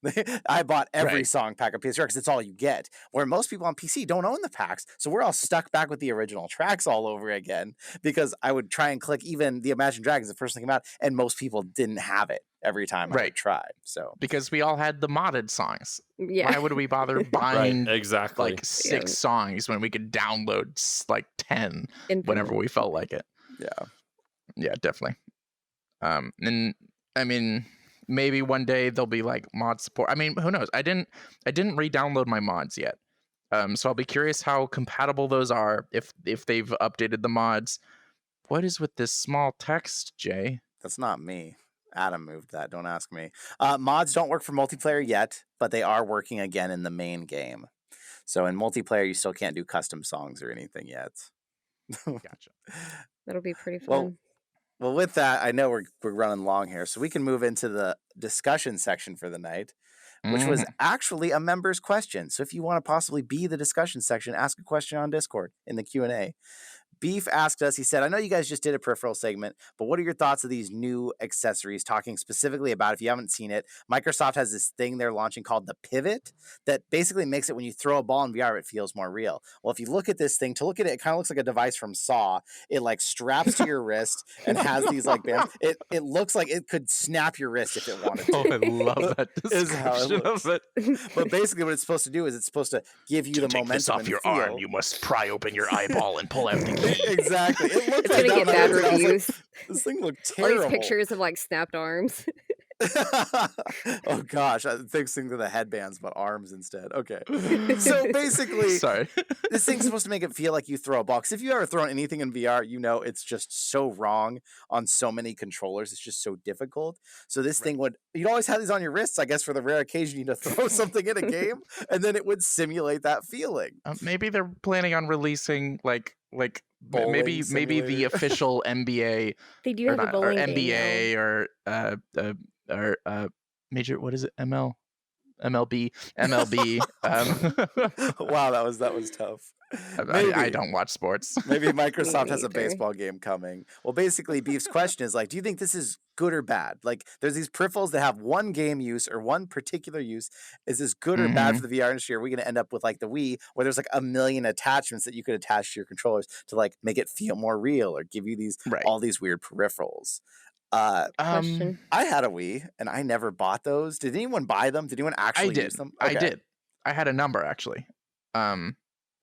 I bought every Right. song pack of PSVR because it's all you get, where most people on PC don't own the packs. So we're all stuck back with the original tracks all over again, because I would try and click even the Imagine Dragons, the first thing came out, and most people didn't have it every time I Right. would try. So Because we all had the modded songs. Yeah. Why would we bother Right, buying exactly. like 6 songs when we could download like 10 whenever Infinite. we felt like it? yeah. Yeah, definitely. And I mean, maybe one day there'll be like mod support. I mean, who knows? I didn't re-download my mods yet. So I'll be curious how compatible those are, if they've updated the mods. What is with this small text, Jay? That's not me. Adam moved that. Don't ask me. Mods don't work for multiplayer yet, but they are working again in the main game. So in multiplayer, you still can't do custom songs or anything yet. Gotcha. That'll be pretty Well, fun. well, with that, I know we're running long here, so we can move into the discussion section for the night, which was actually a member's question. So if you want to possibly be the discussion section, ask a question on Discord in the Q&A. Beef asked us, he said, I know you guys just did a peripheral segment, but what are your thoughts of these new accessories? Talking specifically about, if you haven't seen it, Microsoft has this thing they're launching called the Pivot that basically makes it when you throw a ball in VR, it feels more real. Well, if you look at this thing, to look at it, it kind of looks like a device from Saw. It like straps to your wrist and has these like bands. It looks like it could snap your wrist if it wanted to. Oh, I love that Is how it description looks. of it. But basically what it's supposed to do is it's supposed to give you the momentum and feel. you must pry open your eyeball and pull out the key. Exactly. It looked It's like gonna that get when I bad looked at it, I was like, reviews. this thing looked All terrible. these pictures of like snapped arms. Oh gosh, I think of the headbands, but arms instead. Okay. So basically, Sorry. this thing's supposed to make it feel like you throw a ball. 'Cause if you've ever thrown anything in VR, you know it's just so wrong on so many controllers. It's just so difficult. So this thing you'd always have these on your wrists, I guess, for the rare occasion you need to throw something in a game, and then it would simulate that feeling. Maybe they're planning on releasing like Bowling maybe the simulator. official NBA They do or have a not, or bowling game NBA or major, what is it, MLB. Wow, that was tough. I don't watch sports. Maybe Microsoft has a neither. baseball game coming. Well, basically, Beef's question is like, do you think this is good or bad? Like, there's these peripherals that have one game use or one particular use. Is this good or bad for the VR industry? Are we going to end up with like the Wii, where there's like a million attachments that you could attach to your controllers to like make it feel more real or give you these all these weird peripherals? Question. I had a Wii and I never bought those. Did anyone buy them? Did anyone actually use them? I did. I had a number actually.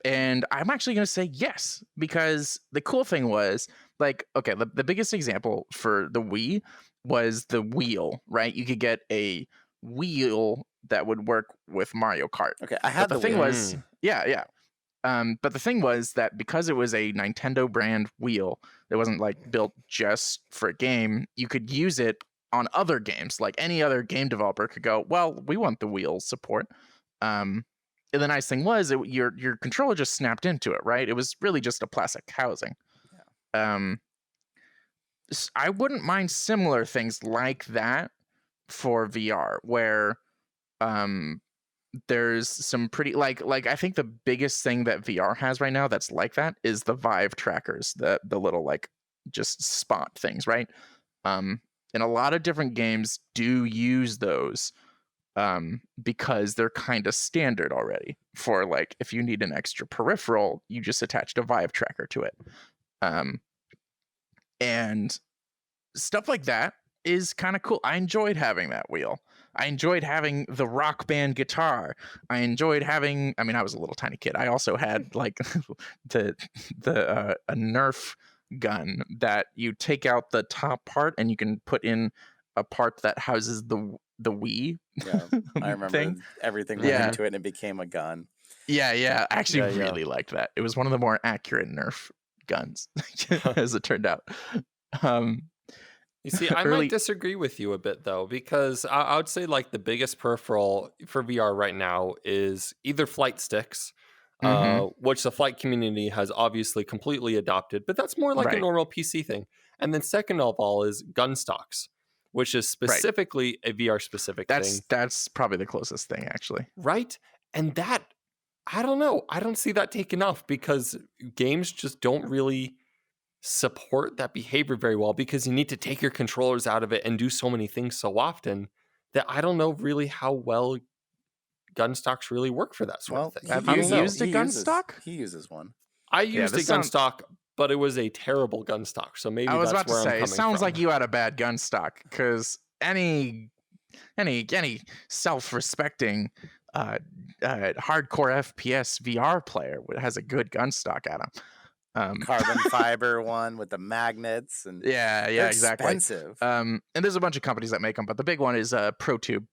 And I'm actually going to say yes, because the cool thing was like, okay, the biggest example for the Wii was the wheel, right? You could get a wheel that would work with Mario Kart. Okay, I had but the thing wheel. was, yeah. But the thing was that because it was a Nintendo brand wheel that wasn't like built just for a game, you could use it on other games. Like any other game developer could go, well, we want the wheel support. And the nice thing was your controller just snapped into it, right? It was really just a plastic housing. Yeah. I wouldn't mind similar things like that for VR, where there's some pretty like I think the biggest thing that VR has right now that's like that is the Vive Trackers, the little like just spot things, right? And a lot of different games do use those. Because they're kind of standard already for like, if you need an extra peripheral, you just attach a Vive tracker to it. And stuff like that is kind of cool. I enjoyed having that wheel. I enjoyed having the Rock Band guitar. I enjoyed having, I mean, I was a little tiny kid. I also had like a Nerf gun that you take out the top part and you can put in a part that houses the Wii Yeah, I remember thing. everything went Yeah. into it and it became a gun. Yeah. I actually Yeah. really liked that. It was one of the more accurate Nerf guns, as it turned out. You see, I might disagree with you a bit though, because I would say like the biggest peripheral for VR right now is either flight sticks, which the flight community has obviously completely adopted, but that's more like a Right. normal PC thing. And then second of all is gun stocks, which is specifically a VR specific thing. That's probably the closest thing, actually. Right? And that, I don't know. I don't see that taken off because games just don't really support that behavior very well, because you need to take your controllers out of it and do so many things so often that I don't know really how well gun stocks really work for that sort of thing. Have you used a gun stock? He uses one. I used a gun stock, but it was a terrible gun stock. So maybe I was that's about to where I'm say, coming it sounds from. like you had a bad gun stock, because any self-respecting hardcore FPS VR player has a good gun stock at him. Carbon fiber one with the magnets and yeah, exactly. Expensive. And there's a bunch of companies that make them, but the big one is ProTube.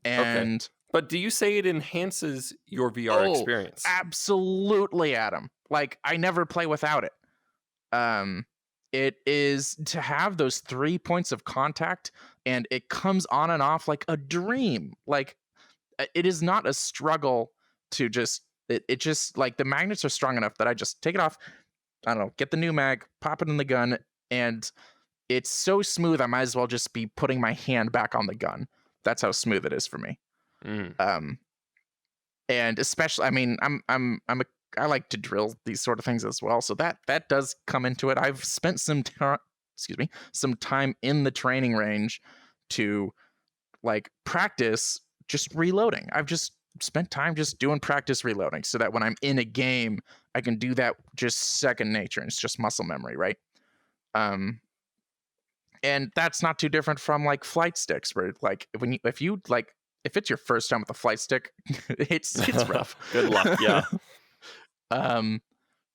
And okay. But do you say it enhances your VR experience? Absolutely, Adam. Like, I never play without it. It is to have those 3 points of contact, and it comes on and off like a dream. Like, it is not a struggle to just it just, like, the magnets are strong enough that I just take it off, I don't know, get the new mag, pop it in the gun, and it's so smooth I might as well just be putting my hand back on the gun. That's how smooth it is for me. And especially, I mean, I like to drill these sort of things as well, so that does come into it. I've spent some time in the training range to, like, practice just reloading. I've just spent time just doing practice reloading, so that when I'm in a game, I can do that just second nature, and it's just muscle memory, right? And that's not too different from, like, flight sticks, where, like, if it's your first time with a flight stick, it's rough. Good luck. Yeah.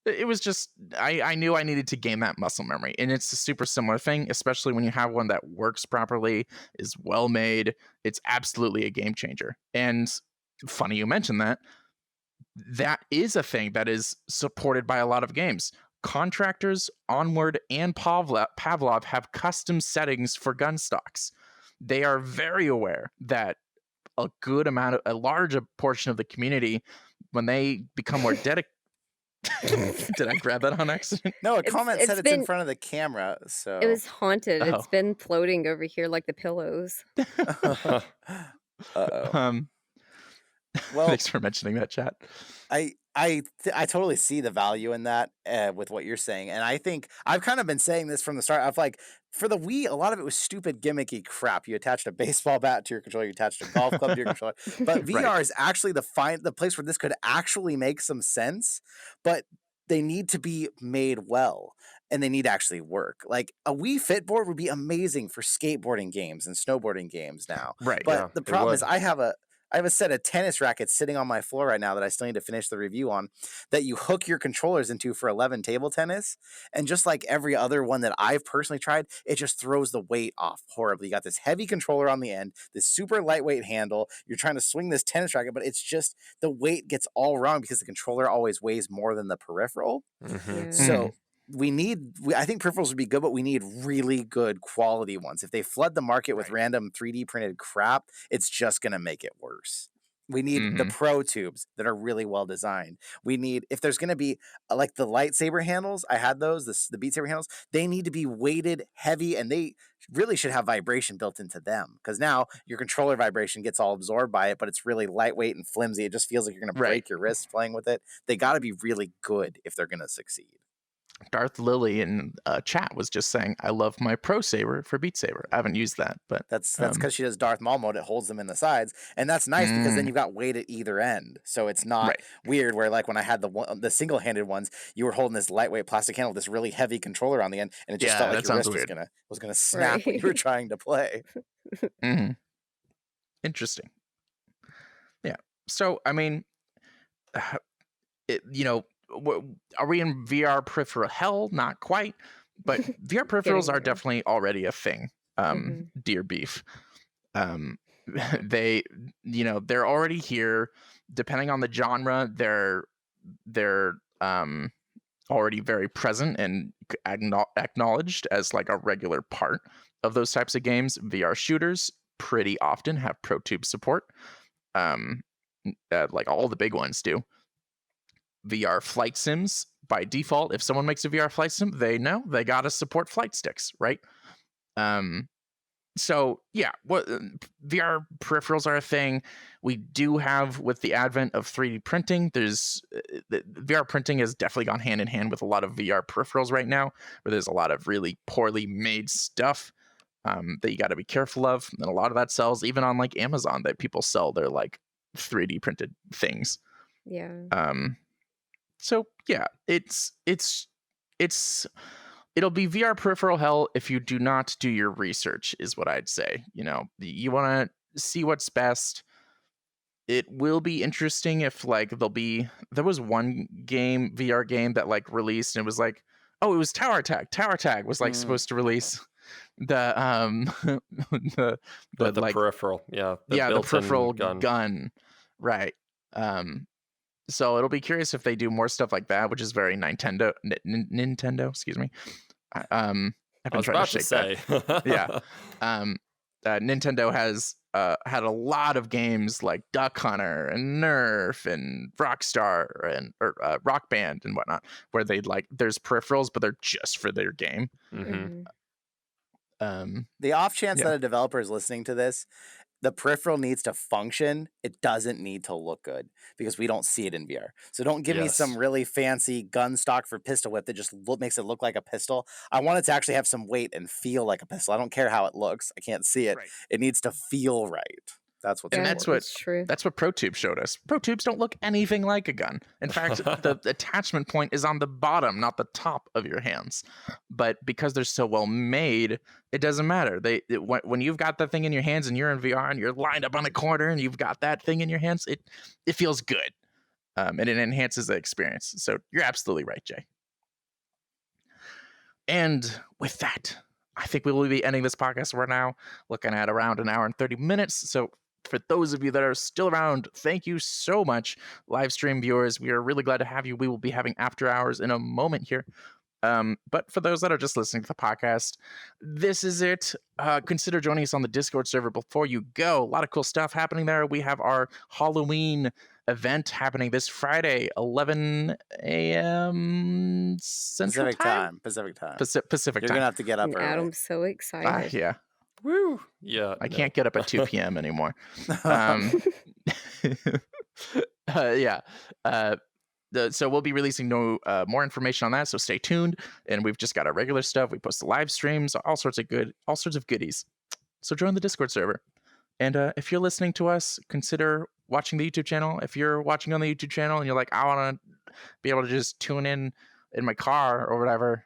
It was just, I knew I needed to gain that muscle memory, and it's a super similar thing, especially when you have one that works properly, is well made. It's absolutely a game changer. And funny you mentioned that. That is a thing that is supported by a lot of games. Contractors, Onward, and Pavlov have custom settings for gun stocks. They are very aware that a large portion of the community, when they become more dedicated. Did I grab that on accident? No, a comment said it's in front of the camera, so It was haunted. It's been floating over here like the pillows. Well, thanks for mentioning that, chat. I totally see the value in that with what you're saying, and I think I've kind of been saying this from the start. I've like, for the Wii, a lot of it was stupid gimmicky crap. You attached a baseball bat to your controller, you attached a golf club to your controller, but VR is actually the place where this could actually make some sense, but they need to be made well, and they need to actually work. Like, a Wii Fit board would be amazing for skateboarding games and snowboarding games now. Right. But the problem is I have a set of tennis rackets sitting on my floor right now that I still need to finish the review on, that you hook your controllers into for 11 table tennis. And just like every other one that I've personally tried, it just throws the weight off horribly. You got this heavy controller on the end, this super lightweight handle. You're trying to swing this tennis racket, but it's just the weight gets all wrong because the controller always weighs more than the peripheral. Yeah. So I think peripherals would be good, but we need really good quality ones. If they flood the market with random 3D printed crap, it's just going to make it worse. We need the Pro tubes that are really well designed. We need, if there's going to be like the lightsaber handles, I had those, the Beat Saber handles, they need to be weighted heavy, and they really should have vibration built into them, because now your controller vibration gets all absorbed by it, but it's really lightweight and flimsy. It just feels like you're going to break your wrist playing with it. They got to be really good if they're going to succeed. Darth Lily in chat was just saying, I love my Pro Saber for Beat Saber. I haven't used that, but that's because she does Darth Maul mode. It holds them in the sides, and that's nice because then you've got weight at either end, so it's not weird where, like, when I had the single-handed ones, you were holding this lightweight plastic handle with this really heavy controller on the end, and it just felt like your wrist was gonna snap when you were trying to play. Interesting. Yeah. So, I mean, are we in VR peripheral hell? Not quite, but VR peripherals are definitely already a thing. Dear Beef. they, they're already here. Depending on the genre, they're already very present and acknowledged as like a regular part of those types of games. VR shooters pretty often have ProTube support, like all the big ones do. VR flight sims, by default, if someone makes a VR flight sim, they know they gotta support flight sticks, right? So yeah, VR peripherals are a thing. We do have, with the advent of 3D printing, there's VR printing has definitely gone hand in hand with a lot of VR peripherals right now, where there's a lot of really poorly made stuff that you got to be careful of, and a lot of that sells even on like Amazon, that people sell their like 3D printed things. Yeah. So yeah, it'll be VR peripheral hell if you do not do your research, is what I'd say. You want to see what's best. It will be interesting if like there was one VR game that like released and it was like, oh, it was Tower Tag. Tower Tag was like supposed to release the the like peripheral, the peripheral gun. Right. So it'll be curious if they do more stuff like that, which is very Nintendo, excuse me. I've been trying to say that. Yeah. Nintendo has had a lot of games like Duck Hunter and Nerf and Rockstar and Rock Band and whatnot, where they like there's peripherals, but they're just for their game. Mm-hmm. The off chance that a developer is listening to this, the peripheral needs to function. It doesn't need to look good, because we don't see it in VR. So don't give me some really fancy gun stock for pistol whip that just makes it look like a pistol. I want it to actually have some weight and feel like a pistol. I don't care how it looks. I can't see it. Right. It needs to feel right. That's what's true. That's what ProTube showed us. ProTubes don't look anything like a gun. In fact, the attachment point is on the bottom, not the top of your hands. But because they're so well made, it doesn't matter. When you've got that thing in your hands and you're in VR and you're lined up on a corner and you've got that thing in your hands, it feels good, and it enhances the experience. So you're absolutely right, Jay. And with that, I think we will be ending this podcast. We're now looking at around an hour and 30 minutes. So for those of you that are still around, thank you so much, live stream viewers. We are really glad to have you. We will be having after hours in a moment here. But for those that are just listening to the podcast, this is it. Consider joining us on the Discord server before you go. A lot of cool stuff happening there. We have our Halloween event happening this Friday, 11 a.m. Central Time? Pacific time. Pacific You're time. going to have to get up early. Adam's so excited. Yeah. Woo! Yeah, I can't get up at 2 p.m. anymore. So we'll be releasing more information on that. So stay tuned. And we've just got our regular stuff. We post the live streams, all sorts of goodies. So join the Discord server. And if you're listening to us, consider watching the YouTube channel. If you're watching on the YouTube channel and you're like, I want to be able to just tune in my car or whatever,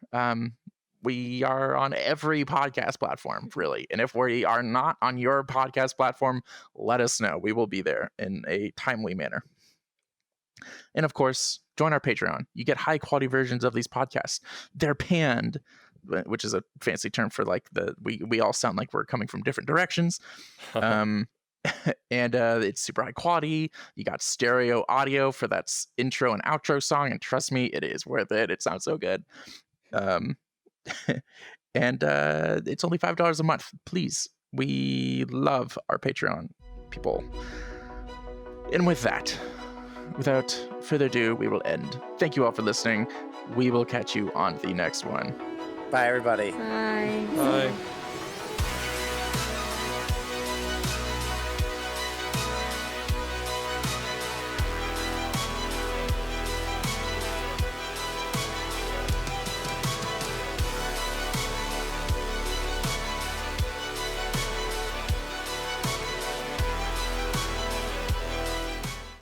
we are on every podcast platform, really. And if we are not on your podcast platform, let us know. We will be there in a timely manner. And of course, join our Patreon. You get high quality versions of these podcasts. They're panned, which is a fancy term for like we all sound like we're coming from different directions. And it's super high quality. You got stereo audio for that intro and outro song. And trust me, it is worth it. It sounds so good. And it's only $5 a month. Please, we love our Patreon people. And with that, without further ado, we will end. Thank you all for listening. We will catch you on the next one. Bye, everybody. Bye. Bye.